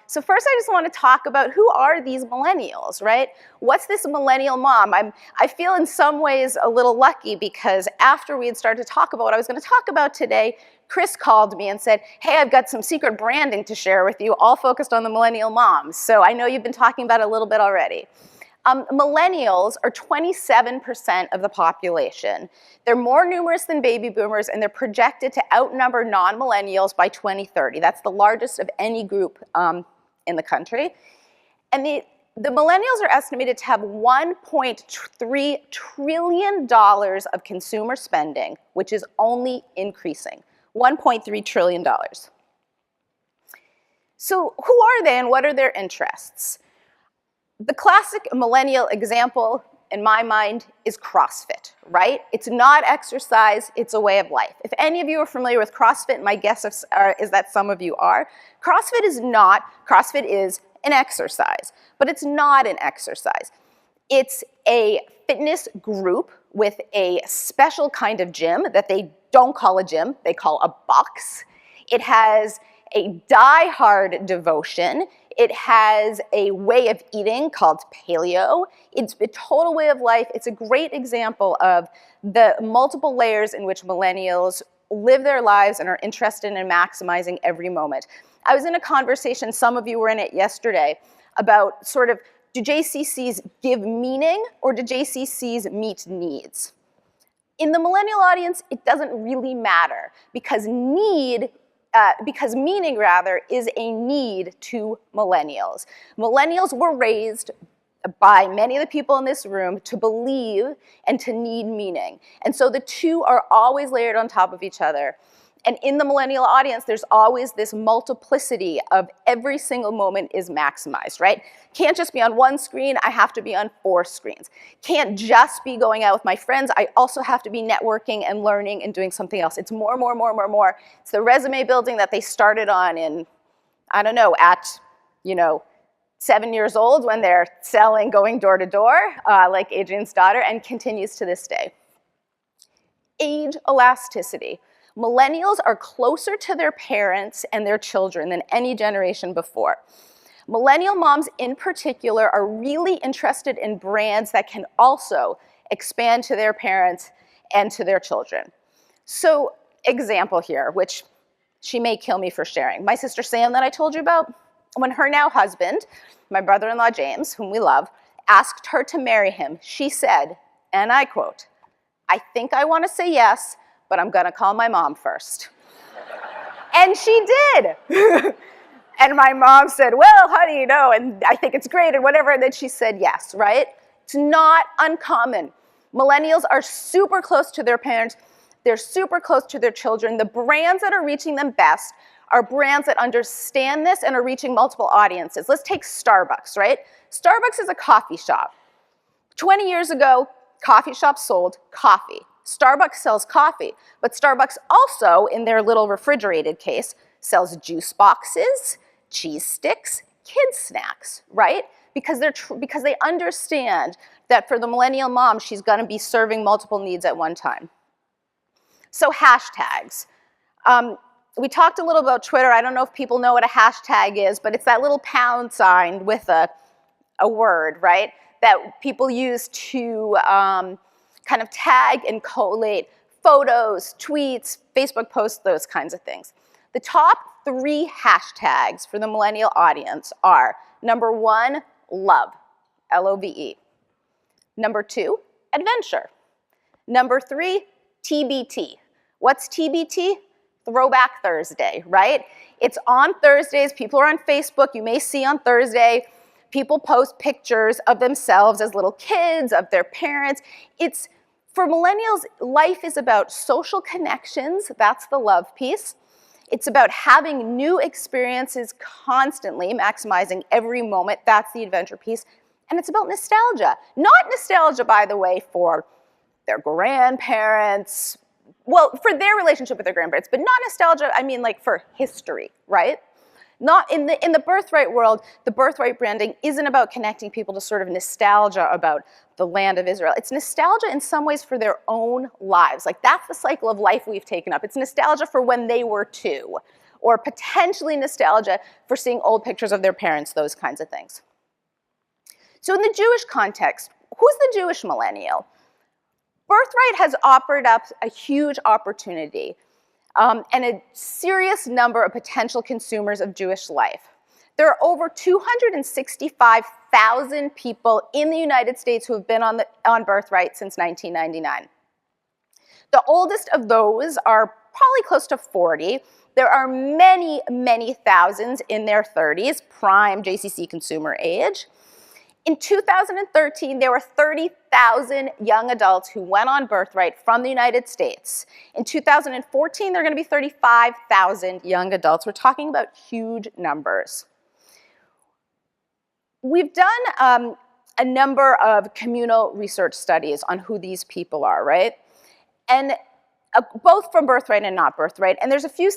So first I just want to talk about who are these millennials, right? What's this millennial mom? I feel in some ways a little lucky because after we had started to talk about what I was going to talk about today, Chris called me and said, hey, I've got some secret branding to share with you, all focused on the millennial moms. So I know you've been talking about it a little bit already. Millennials are 27% of the population. They're more numerous than baby boomers, and they're projected to outnumber non-millennials by 2030. That's the largest of any group in the country. And the millennials are estimated to have $1.3 trillion of consumer spending, which is only increasing. $1.3 trillion. So who are they and what are their interests? The classic millennial example, in my mind, is CrossFit, right? It's not exercise, it's a way of life. If any of you are familiar with CrossFit, my guess is that some of you are. CrossFit is an exercise, but it's not an exercise. It's a fitness group with a special kind of gym that they don't call a gym, they call a box. It has a die-hard devotion. It has a way of eating called paleo. It's a total way of life. It's a great example of the multiple layers in which millennials live their lives and are interested in maximizing every moment. I was in a conversation, some of you were in it yesterday, about sort of, do JCCs give meaning or do JCCs meet needs? In the millennial audience, it doesn't really matter because meaning is a need to millennials. Millennials were raised by many of the people in this room to believe and to need meaning. And so the two are always layered on top of each other. And in the millennial audience, there's always this multiplicity of every single moment is maximized, right? Can't just be on one screen, I have to be on 4 screens. Can't just be going out with my friends, I also have to be networking and learning and doing something else. It's more. It's the resume building that they started on in, I don't know, at, 7 years old when they're selling, going door to door, like Adrian's daughter, and continues to this day. Age elasticity. Millennials are closer to their parents and their children than any generation before. Millennial moms in particular are really interested in brands that can also expand to their parents and to their children. So, example here, which she may kill me for sharing. My sister Sam that I told you about, when her now husband, my brother-in-law James, whom we love, asked her to marry him, she said, and I quote, "I think I want to say yes, but I'm gonna call my mom first." And she did. And my mom said, well, honey, and I think it's great and whatever, and then she said yes, right? It's not uncommon. Millennials are super close to their parents. They're super close to their children. The brands that are reaching them best are brands that understand this and are reaching multiple audiences. Let's take Starbucks, right? Starbucks is a coffee shop. 20 years ago, coffee shops sold coffee. Starbucks sells coffee, but Starbucks also, in their little refrigerated case, sells juice boxes, cheese sticks, kids snacks, right? Because they understand that for the millennial mom, she's gonna be serving multiple needs at one time. So hashtags. We talked a little about Twitter. I don't know if people know what a hashtag is, but it's that little pound sign with a word, right? That people use to kind of tag and collate photos, tweets, Facebook posts, those kinds of things. The top 3 hashtags for the millennial audience are, number 1, love, L-O-V-E. Number 2, adventure. Number 3, TBT. What's TBT? Throwback Thursday, right? It's on Thursdays, people are on Facebook, you may see on Thursday, people post pictures of themselves as little kids, of their parents. For millennials, life is about social connections, that's the love piece. It's about having new experiences constantly, maximizing every moment, that's the adventure piece. And it's about nostalgia. Not nostalgia, by the way, for their grandparents, well, for their relationship with their grandparents, but not nostalgia, I mean like for history, right? Not in the birthright world, the birthright branding isn't about connecting people to sort of nostalgia about the land of Israel. It's nostalgia in some ways for their own lives. Like that's the cycle of life we've taken up. It's nostalgia for when they were 2, or potentially nostalgia for seeing old pictures of their parents, those kinds of things. So in the Jewish context, who's the Jewish millennial? Birthright has offered up a huge opportunity and a serious number of potential consumers of Jewish life. There are over 265,000 people in the United States who have been on Birthright since 1999. The oldest of those are probably close to 40. There are many, many thousands in their 30s, prime JCC consumer age. In 2013, there were 30,000 young adults who went on Birthright from the United States. In 2014, there are going to be 35,000 young adults. We're talking about huge numbers. We've done a number of communal research studies on who these people are, right? And both from Birthright and not Birthright. And there's a few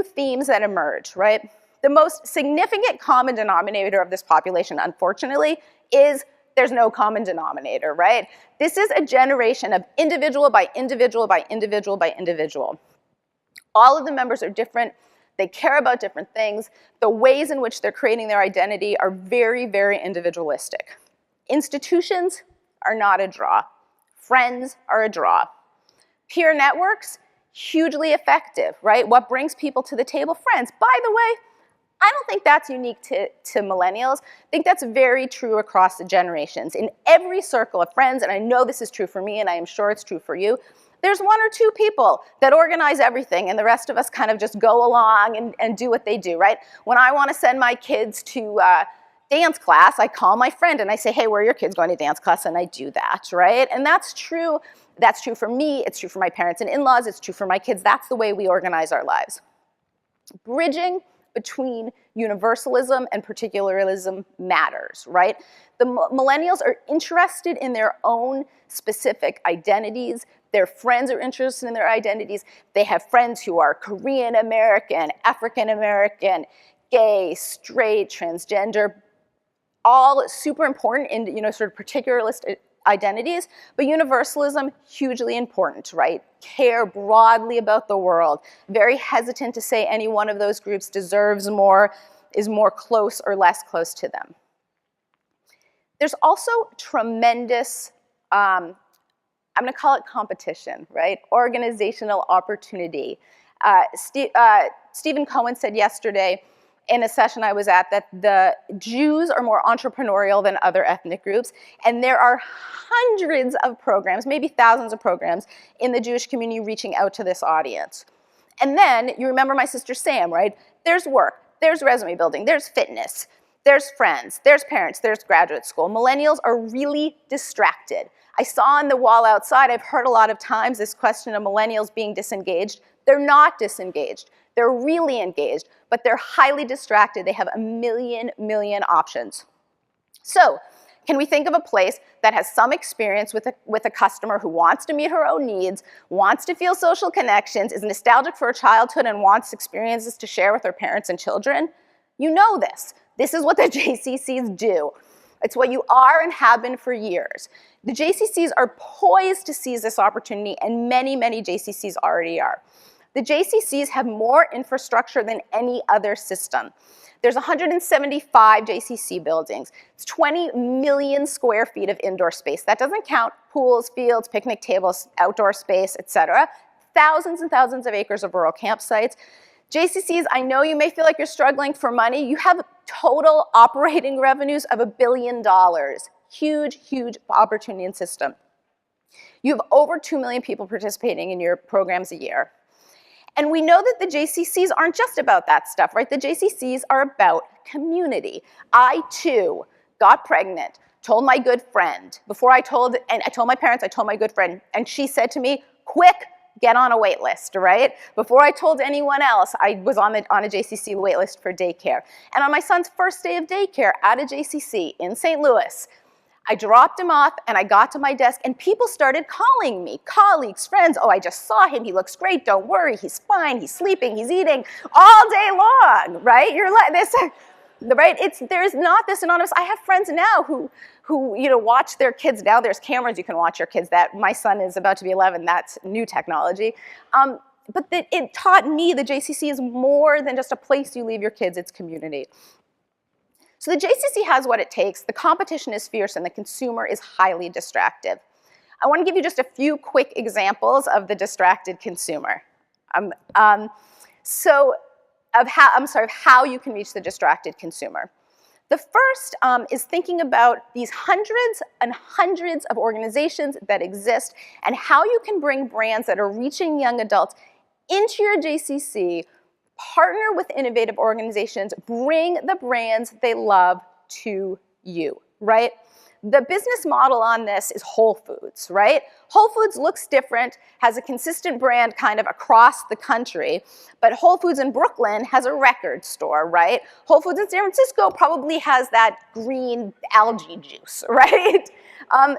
themes that emerge, right? The most significant common denominator of this population, unfortunately, is there's no common denominator, right? This is a generation of individual by individual by individual by individual. All of the members are different. They care about different things. The ways in which they're creating their identity are very, very individualistic. Institutions are not a draw. Friends are a draw. Peer networks, hugely effective, right? What brings people to the table? Friends. By the way, I don't think that's unique to millennials. I think that's very true across the generations. In every circle of friends, and I know this is true for me, and I am sure it's true for you, there's one or two people that organize everything, and the rest of us kind of just go along and do what they do, right? When I want to send my kids to dance class, I call my friend and I say, hey, where are your kids going to dance class? And I do that, right? And that's true. That's true for me. It's true for my parents and in-laws. It's true for my kids. That's the way we organize our lives. Bridging between universalism and particularism matters, right? The millennials are interested in their own specific identities. Their friends are interested in their identities. They have friends who are Korean American, African American, gay, straight, transgender, all super important in, sort of particularist identities, but universalism, hugely important, right? Care broadly about the world. Very hesitant to say any one of those groups deserves more, is more close or less close to them. There's also tremendous, I'm gonna call it competition, right? Organizational opportunity. Stephen Cohen said yesterday in a session I was at that the Jews are more entrepreneurial than other ethnic groups, and there are hundreds of programs, maybe thousands of programs in the Jewish community reaching out to this audience. And then, you remember my sister Sam, right? There's work, there's resume building, there's fitness, there's friends, there's parents, there's graduate school. Millennials are really distracted. I saw on the wall outside, I've heard a lot of times this question of millennials being disengaged. They're not disengaged. They're really engaged, but they're highly distracted. They have a million options. So, can we think of a place that has some experience with a customer who wants to meet her own needs, wants to feel social connections, is nostalgic for her childhood, and wants experiences to share with her parents and children? You know this. This is what the JCCs do. It's what you are and have been for years. The JCCs are poised to seize this opportunity, and many JCCs already are. The JCCs have more infrastructure than any other system. There's 175 JCC buildings. It's 20 million square feet of indoor space. That doesn't count pools, fields, picnic tables, outdoor space, etc. Thousands and thousands of acres of rural campsites. JCCs, I know you may feel like you're struggling for money. You have total operating revenues of $1 billion. Huge opportunity and system. You have over 2 million people participating in your programs a year. And we know that the JCCs aren't just about that stuff, right? The JCCs are about community. I, too, got pregnant, told my good friend. I told my parents, I told my good friend, and she said to me, quick, get on a wait list, right? Before I told anyone else, I was on a JCC wait list for daycare. And on my son's first day of daycare at a JCC in St. Louis, I dropped him off and I got to my desk and people started calling me, colleagues, friends, oh, I just saw him, he looks great, don't worry, he's fine, he's sleeping, he's eating, all day long, right? You're like this, right? There's not this anonymous. I have friends now who watch their kids. Now there's cameras you can watch your kids. That my son is about to be 11, that's new technology. But it taught me the JCC is more than just a place you leave your kids, it's community. So the JCC has what it takes. The competition is fierce and the consumer is highly distracted. I want to give you just a few quick examples of the distracted consumer. Of how you can reach the distracted consumer. The first is thinking about these hundreds and hundreds of organizations that exist and how you can bring brands that are reaching young adults into your JCC, partner with innovative organizations, bring the brands they love to you, right? The business model on this is Whole Foods, right? Whole Foods looks different, has a consistent brand kind of across the country, but Whole Foods in Brooklyn has a record store, right? Whole Foods in San Francisco probably has that green algae juice, right?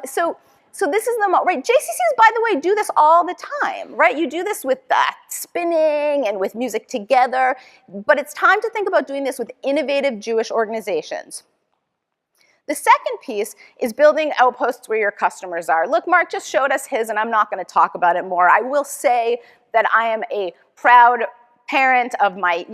So this is the model, right? JCCs, by the way, do this all the time, right? You do this with spinning and with music together, but it's time to think about doing this with innovative Jewish organizations. The second piece is building outposts where your customers are. Look, Mark just showed us his, and I'm not going to talk about it more. I will say that I am a proud parent of my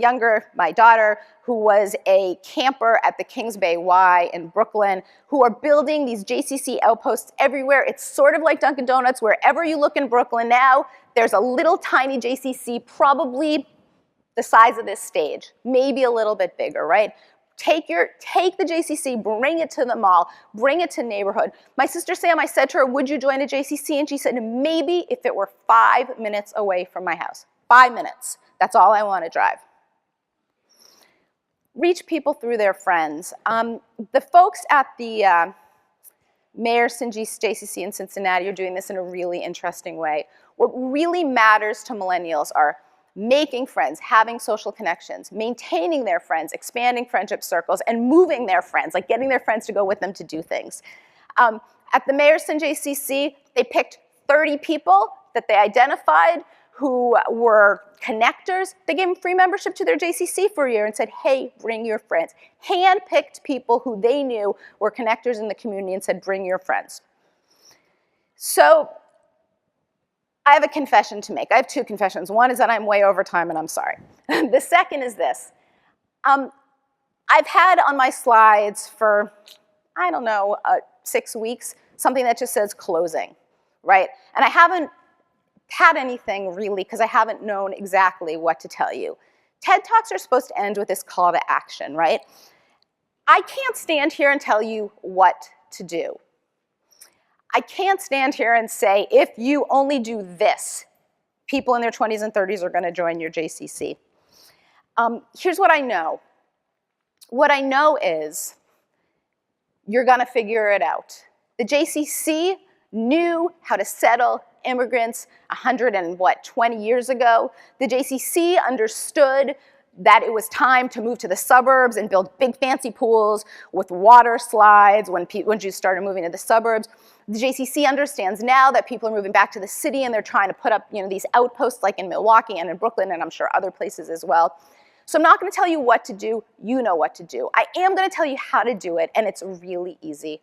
daughter, who was a camper at the Kings Bay Y in Brooklyn, who are building these JCC outposts everywhere. It's sort of like Dunkin' Donuts. Wherever you look in Brooklyn now, there's a little tiny JCC, probably the size of this stage, maybe a little bit bigger, right? Take the JCC, bring it to the mall, bring it to neighborhood. My sister Sam, I said to her, would you join a JCC? And she said, maybe if it were 5 minutes away from my house. 5 minutes. That's all I want to drive. Reach people through their friends. The folks at the Meyerson JCC in Cincinnati are doing this in a really interesting way. What really matters to millennials are making friends, having social connections, maintaining their friends, expanding friendship circles, and moving their friends, like getting their friends to go with them to do things. At the Meyerson JCC, they picked 30 people that they identified who were connectors. They gave them free membership to their JCC for a year and said, hey, bring your friends. Hand-picked people who they knew were connectors in the community and said, bring your friends. So I have a confession to make. I have two confessions. One is that I'm way over time and I'm sorry. The second is this. I've had on my slides for, 6 weeks, something that just says closing, right? And I haven't had anything really because I haven't known exactly what to tell you. TED Talks are supposed to end with this call to action, right? I can't stand here and tell you what to do. I can't stand here and say, if you only do this, people in their 20s and 30s are going to join your JCC. Here's what I know. What I know is you're going to figure it out. The JCC knew how to settle immigrants 120 years ago. The JCC understood that it was time to move to the suburbs and build big fancy pools with water slides when Jews started moving to the suburbs. The JCC understands now that people are moving back to the city and they're trying to put up these outposts like in Milwaukee and in Brooklyn and I'm sure other places as well. So I'm not going to tell you what to do. You know what to do. I am going to tell you how to do it, and it's really easy.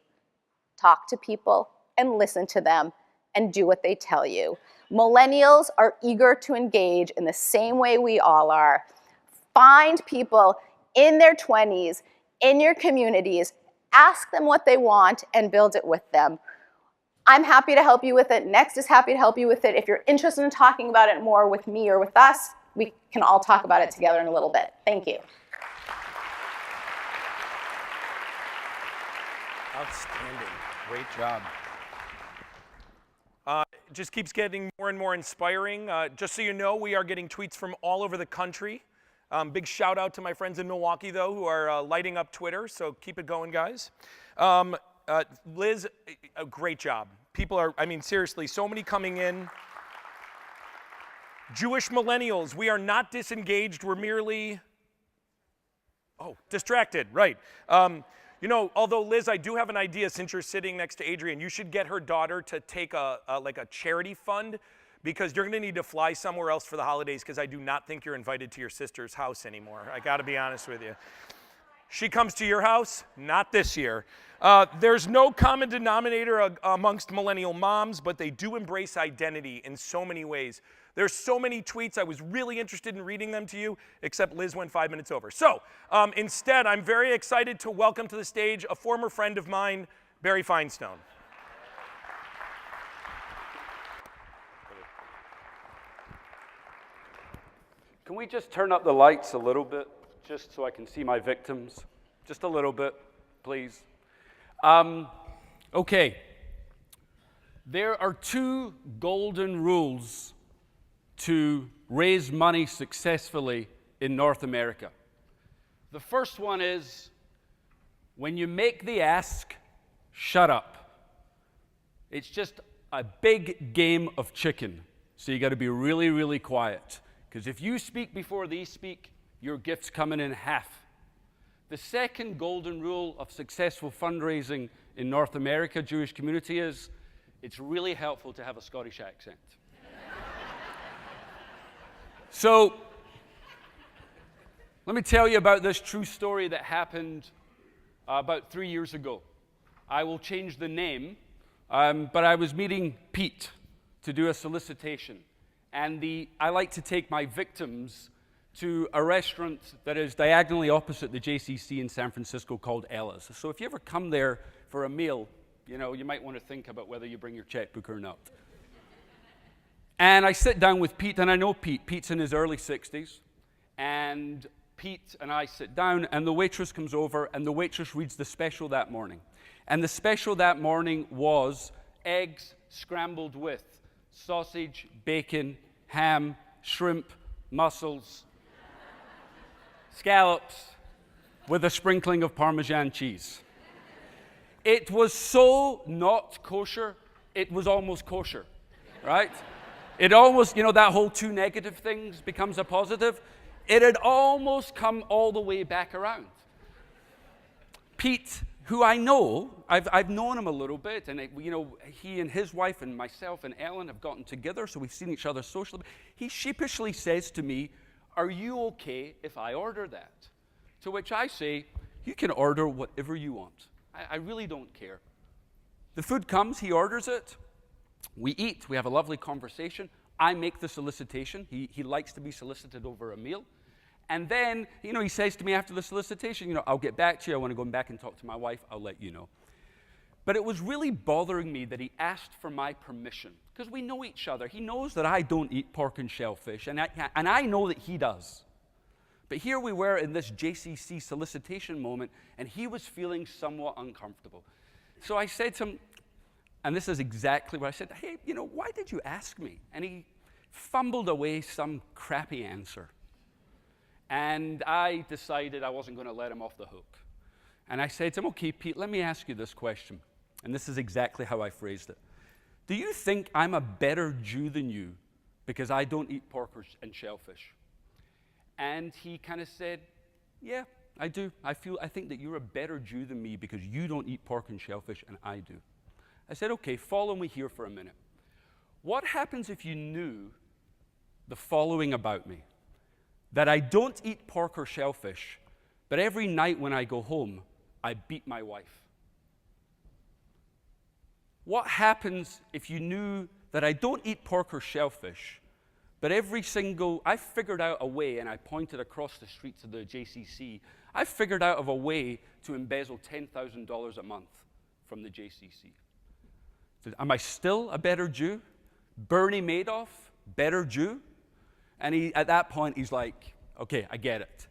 Talk to people and listen to them and do what they tell you. Millennials are eager to engage in the same way we all are. Find people in their 20s, in your communities, ask them what they want and build it with them. I'm happy to help you with it. Next is happy to help you with it. If you're interested in talking about it more with me or with us, we can all talk about it together in a little bit. Thank you. Outstanding. Great job. It just keeps getting more and more inspiring. Just so you know, we are getting tweets from all over the country. Big shout out to my friends in Milwaukee, though, who are lighting up Twitter, so keep it going, guys. Liz, a great job. People are, seriously, so many coming in. Jewish millennials, we are not disengaged, we're merely, distracted, right. Although Liz, I do have an idea since you're sitting next to Adrienne, you should get her daughter to take a charity fund because you're gonna need to fly somewhere else for the holidays because I do not think you're invited to your sister's house anymore. I gotta be honest with you. She comes to your house, not this year. There's no common denominator amongst millennial moms, but they do embrace identity in so many ways. There's so many tweets. I was really interested in reading them to you, except Liz went 5 minutes over. So instead, I'm very excited to welcome to the stage a former friend of mine, Barry Feinstone. Can we just turn up the lights a little bit, just so I can see my victims? Just a little bit, please. Okay. There are 2 golden rules to raise money successfully in North America. The first one is, when you make the ask, shut up. It's just a big game of chicken, so you got to be really, really quiet. Because if you speak before they speak, your gift's coming in half. The second golden rule of successful fundraising in North America, Jewish community, is it's really helpful to have a Scottish accent. So, let me tell you about this true story that happened about 3 years ago. I will change the name, but I was meeting Pete to do a solicitation. And I like to take my victims to a restaurant that is diagonally opposite the JCC in San Francisco called Ella's. So if you ever come there for a meal, you might want to think about whether you bring your checkbook or not. And I sit down with Pete, and I know Pete. Pete's in his early 60s. And Pete and I sit down, and the waitress comes over, and the waitress reads the special that morning. And the special that morning was eggs scrambled with sausage, bacon, ham, shrimp, mussels, scallops, with a sprinkling of Parmesan cheese. It was so not kosher, it was almost kosher, right? It almost, that whole 2 negative things becomes a positive. It had almost come all the way back around. Pete, who I know, I've known him a little bit, and he and his wife and myself and Ellen have gotten together, so we've seen each other socially. He sheepishly says to me, "Are you okay if I order that?" To which I say, "You can order whatever you want. I really don't care." The food comes, he orders it, we eat, we have a lovely conversation. I make the solicitation. He likes to be solicited over a meal. And then, he says to me after the solicitation, "I'll get back to you. I want to go back and talk to my wife. I'll let you know." But it was really bothering me that he asked for my permission, because we know each other. He knows that I don't eat pork and shellfish, and I know that he does. But here we were in this JCC solicitation moment, and he was feeling somewhat uncomfortable. So I said to him, and this is exactly what I said, "Hey, why did you ask me?" And he fumbled away some crappy answer. And I decided I wasn't going to let him off the hook. And I said to him, "Okay, Pete, let me ask you this question." And this is exactly how I phrased it. "Do you think I'm a better Jew than you because I don't eat pork and shellfish?" And he kind of said, "Yeah, I do. I think that you're a better Jew than me because you don't eat pork and shellfish and I do." I said, "Okay, follow me here for a minute. What happens if you knew the following about me? That I don't eat pork or shellfish, but every night when I go home, I beat my wife. What happens if you knew that I don't eat pork or shellfish, but I figured out a way," and I pointed across the street to the JCC, "I figured out of a way to embezzle $10,000 a month from the JCC. So am I still a better Jew? Bernie Madoff, better Jew?" And at that point, he's like, "Okay, I get it.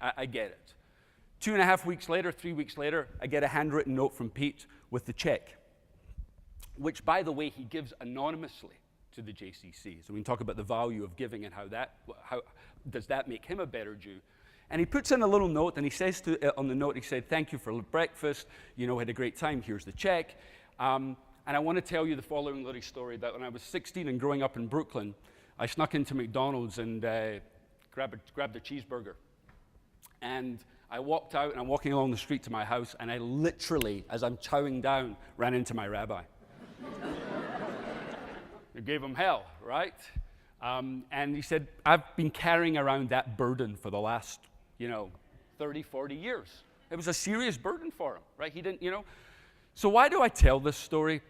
I get it." 2.5 weeks later, 3 weeks later, I get a handwritten note from Pete with the check, which, by the way, he gives anonymously to the JCC. So we can talk about the value of giving and how does that make him a better Jew. And he puts in a little note, and he says on the note, he said, "Thank you for breakfast. Had a great time. Here's the check. And I want to tell you the following little story, that when I was 16 and growing up in Brooklyn, I snuck into McDonald's and grabbed a cheeseburger. And I walked out, and I'm walking along the street to my house, and I literally, as I'm chowing down, ran into my rabbi. It gave him hell, right? And he said, "I've been carrying around that burden for the last, 30, 40 years. It was a serious burden for him, right? He didn't, So why do I tell this story?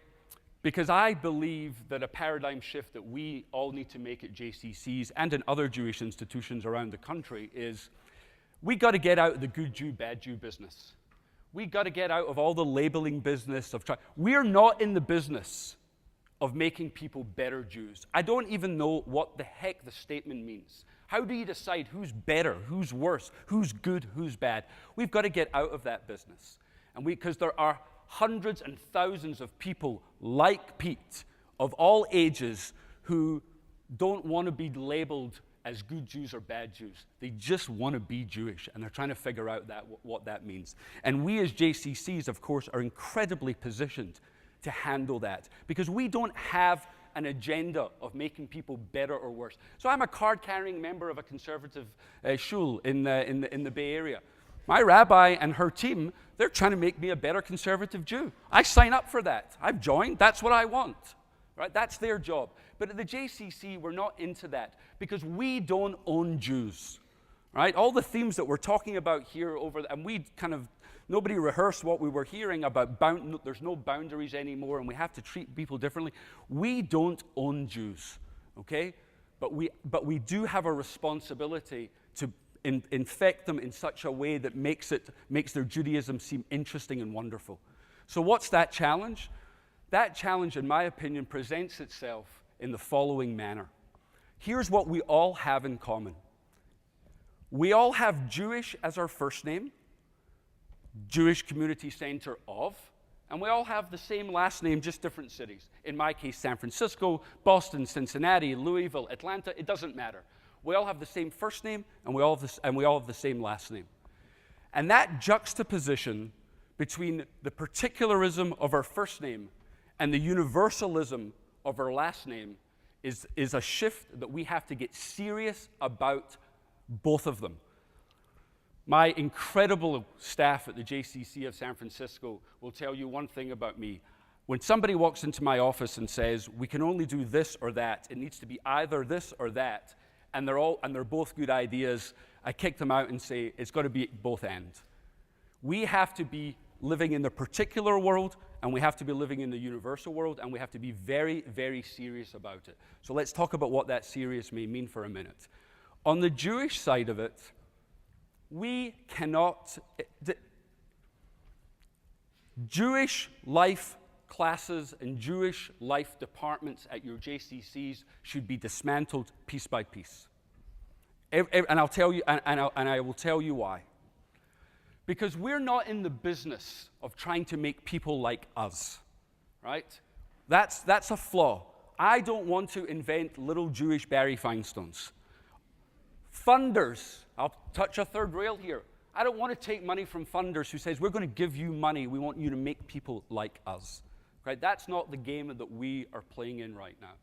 Because I believe that a paradigm shift that we all need to make at JCCs and in other Jewish institutions around the country is we got to get out of the good Jew, bad Jew business. We got to get out of all the labeling business of we're not in the business of making people better Jews. I don't even know what the heck the statement means. How do you decide who's better, who's worse, who's good, who's bad? We've got to get out of that business. And because there are hundreds and thousands of people like Pete of all ages who don't want to be labeled as good Jews or bad Jews. They just want to be Jewish, and they're trying to figure out what that means. And we as JCCs, of course, are incredibly positioned to handle that because we don't have an agenda of making people better or worse. So I'm a card-carrying member of a conservative shul in the Bay Area. My rabbi and her team, they're trying to make me a better conservative Jew. I sign up for that. I've joined. That's what I want. Right? That's their job. But at the JCC, we're not into that because we don't own Jews. Right? All the themes that we're talking about here and we kind of, nobody rehearsed what we were hearing about there's no boundaries anymore and we have to treat people differently. We don't own Jews, okay? But we do have a responsibility to infect them in such a way that makes their Judaism seem interesting and wonderful. So what's that challenge? That challenge, in my opinion, presents itself in the following manner. Here's what we all have in common. We all have Jewish as our first name, Jewish Community Center of, and we all have the same last name, just different cities. In my case, San Francisco, Boston, Cincinnati, Louisville, Atlanta, it doesn't matter. We all have the same first name, and we all have the same last name. And that juxtaposition between the particularism of our first name and the universalism of our last name is a shift that we have to get serious about both of them. My incredible staff at the JCC of San Francisco will tell you one thing about me. When somebody walks into my office and says, we can only do this or that, it needs to be either this or that, and they're both good ideas, I kick them out and say, it's got to be both ends. We have to be living in the particular world, and we have to be living in the universal world, and we have to be very, very serious about it. So let's talk about what that serious may mean for a minute. On the Jewish side of it, we cannot... Jewish life classes and Jewish life departments at your JCCs should be dismantled piece by piece. And I'll tell you, and I will tell you why. Because we're not in the business of trying to make people like us, right? That's a flaw. I don't want to invent little Jewish Barry Feinsteins. Funders, I'll touch a third rail here. I don't want to take money from funders who says, we're going to give you money, we want you to make people like us. Right? That's not the game that we are playing in right now.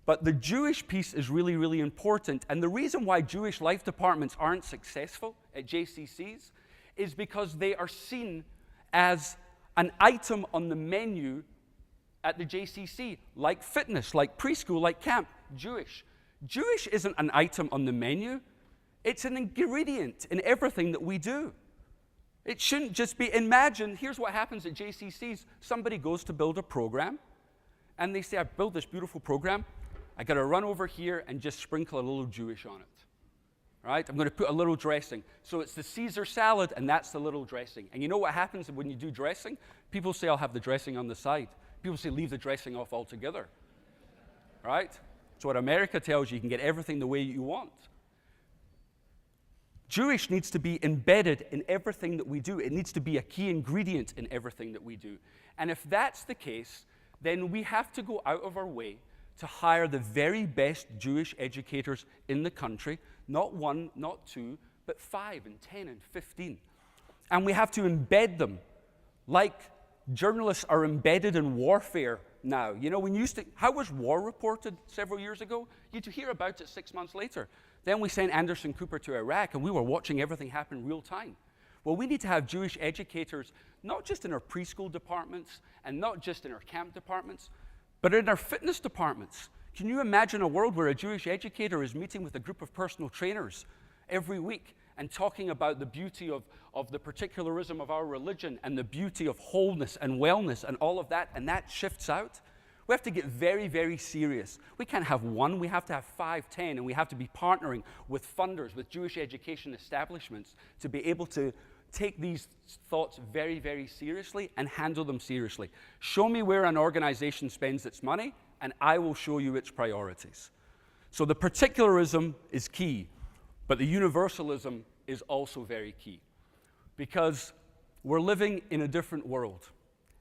But the Jewish piece is really, really important. And the reason why Jewish life departments aren't successful at JCCs is because they are seen as an item on the menu at the JCC, like fitness, like preschool, like camp, Jewish. Jewish isn't an item on the menu. It's an ingredient in everything that we do. It shouldn't just be, imagine, here's what happens at JCCs. Somebody goes to build a program, and they say, I built this beautiful program. I got to run over here and just sprinkle a little Jewish on it. Right? I'm going to put a little dressing. So it's the Caesar salad, and that's the little dressing. And you know what happens when you do dressing? People say, I'll have the dressing on the side. People say, leave the dressing off altogether. Right? So what America tells you, you can get everything the way you want. Jewish needs to be embedded in everything that we do. It needs to be a key ingredient in everything that we do. And if that's the case, then we have to go out of our way to hire the very best Jewish educators in the country, not 1, not 2, but 5 and 10 and 15. And we have to embed them like journalists are embedded in warfare now. You know, how was war reported several years ago? You'd hear about it 6 months later. Then we sent Anderson Cooper to Iraq, and we were watching everything happen real time. Well, we need to have Jewish educators, not just in our preschool departments, and not just in our camp departments, but in our fitness departments. Can you imagine a world where a Jewish educator is meeting with a group of personal trainers every week and talking about the beauty of the particularism of our religion and the beauty of wholeness and wellness and all of that, and that shifts out? We have to get very, very serious. We can't have one, we have to have 5, 10, and we have to be partnering with funders, with Jewish education establishments to be able to take these thoughts very, very seriously and handle them seriously. Show me where an organization spends its money, and I will show you its priorities. So the particularism is key, but the universalism is also very key, because we're living in a different world.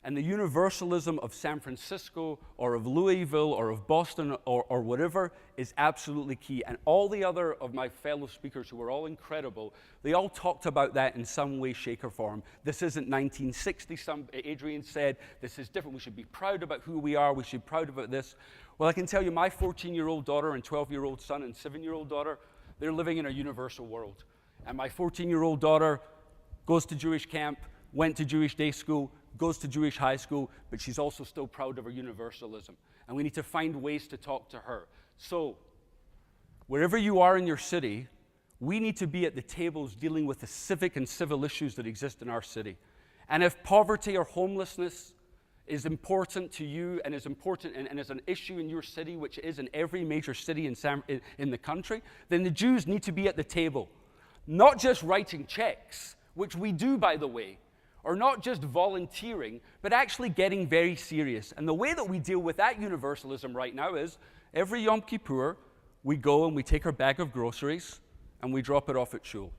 And the universalism of San Francisco or of Louisville or of Boston or whatever is absolutely key. And all the other of my fellow speakers, who were all incredible, they all talked about that in some way, shape, or form. This isn't 1960, Adrian said. This is different. We should be proud about who we are. We should be proud about this. Well, I can tell you, my 14-year-old daughter and 12-year-old son and 7-year-old daughter, they're living in a universal world. And my 14-year-old daughter goes to Jewish camp, went to Jewish day school, goes to Jewish high school, but she's also still proud of her universalism. And we need to find ways to talk to her. So, wherever you are in your city, we need to be at the tables dealing with the civic and civil issues that exist in our city. And if poverty or homelessness is important to you and is important and is an issue in your city, which is in every major city in the country, then the Jews need to be at the table. Not just writing checks, which we do, by the way, or not just volunteering, but actually getting very serious. And the way that we deal with that universalism right now is every Yom Kippur, we go and we take our bag of groceries and we drop it off at shul.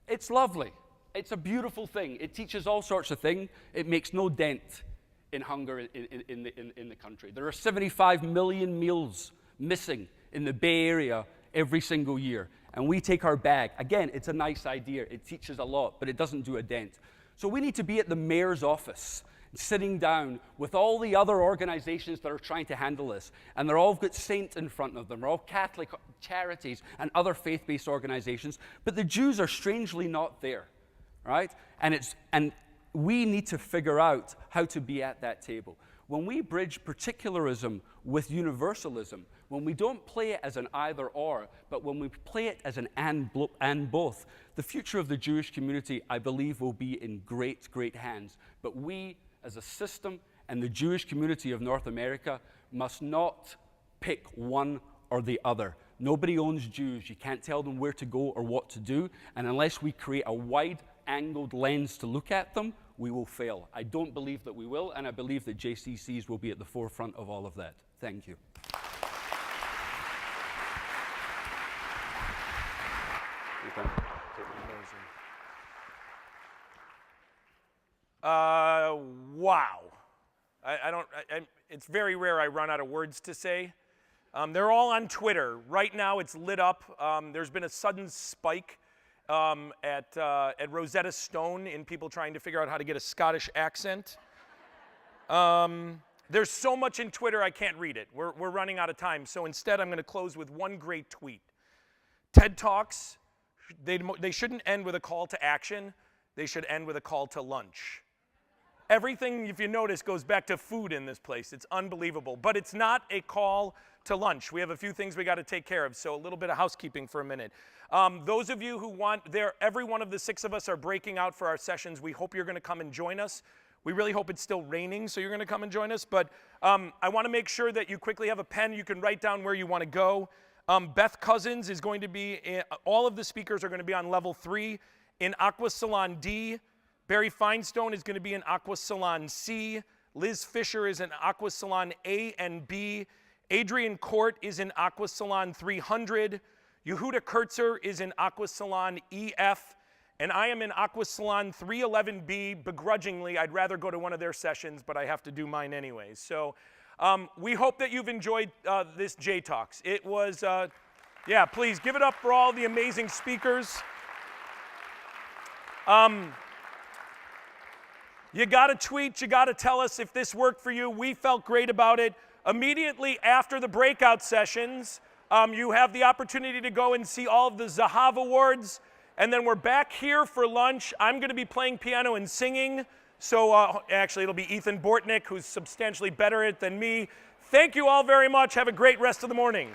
It's lovely. It's a beautiful thing. It teaches all sorts of things. It makes no dent in hunger in the country. There are 75 million meals missing in the Bay Area every single year. And we take our bag. Again, it's a nice idea. It teaches a lot, but it doesn't do a dent. So we need to be at the mayor's office, sitting down with all the other organizations that are trying to handle this. And they're all got saints in front of them. They're all Catholic charities and other faith-based organizations. But the Jews are strangely not there, right? And we need to figure out how to be at that table. When we bridge particularism with universalism, when we don't play it as an either-or, but when we play it as an and both, the future of the Jewish community, I believe, will be in great, great hands. But we, as a system, and the Jewish community of North America must not pick one or the other. Nobody owns Jews. You can't tell them where to go or what to do. And unless we create a wide-angled lens to look at them, we will fail. I don't believe that we will, and I believe that JCCs will be at the forefront of all of that. Thank you. Wow. It's very rare I run out of words to say. They're all on Twitter. Right now it's lit up. There's been a sudden spike at Rosetta Stone in people trying to figure out how to get a Scottish accent. There's so much in Twitter I can't read it. We're running out of time. So instead I'm going to close with one great tweet. TED Talks, they shouldn't end with a call to action. They should end with a call to lunch. Everything, if you notice, goes back to food in this place. It's unbelievable. But it's not a call to lunch. We have a few things we got to take care of, so a little bit of housekeeping for a minute. Those of you who want, every one of the 6 of us are breaking out for our sessions. We hope you're going to come and join us. We really hope it's still raining, so you're going to come and join us. But I want to make sure that you quickly have a pen. You can write down where you want to go. Beth Cousins is going to be, all of the speakers are going to be on level 3 in Aqua Salon D. Barry Feinstone is going to be in Aqua Salon C. Liz Fisher is in Aqua Salon A and B. Adrian Court is in Aqua Salon 300. Yehuda Kurtzer is in Aqua Salon EF. And I am in Aqua Salon 311B. Begrudgingly, I'd rather go to one of their sessions, but I have to do mine anyways. So we hope that you've enjoyed this JTalks. It was, yeah, please give it up for all the amazing speakers. You got to tweet, you got to tell us if this worked for you. We felt great about it. Immediately after the breakout sessions, you have the opportunity to go and see all of the Zahav Awards. And then we're back here for lunch. I'm going to be playing piano and singing. So actually, it'll be Ethan Bortnick, who's substantially better at it than me. Thank you all very much. Have a great rest of the morning.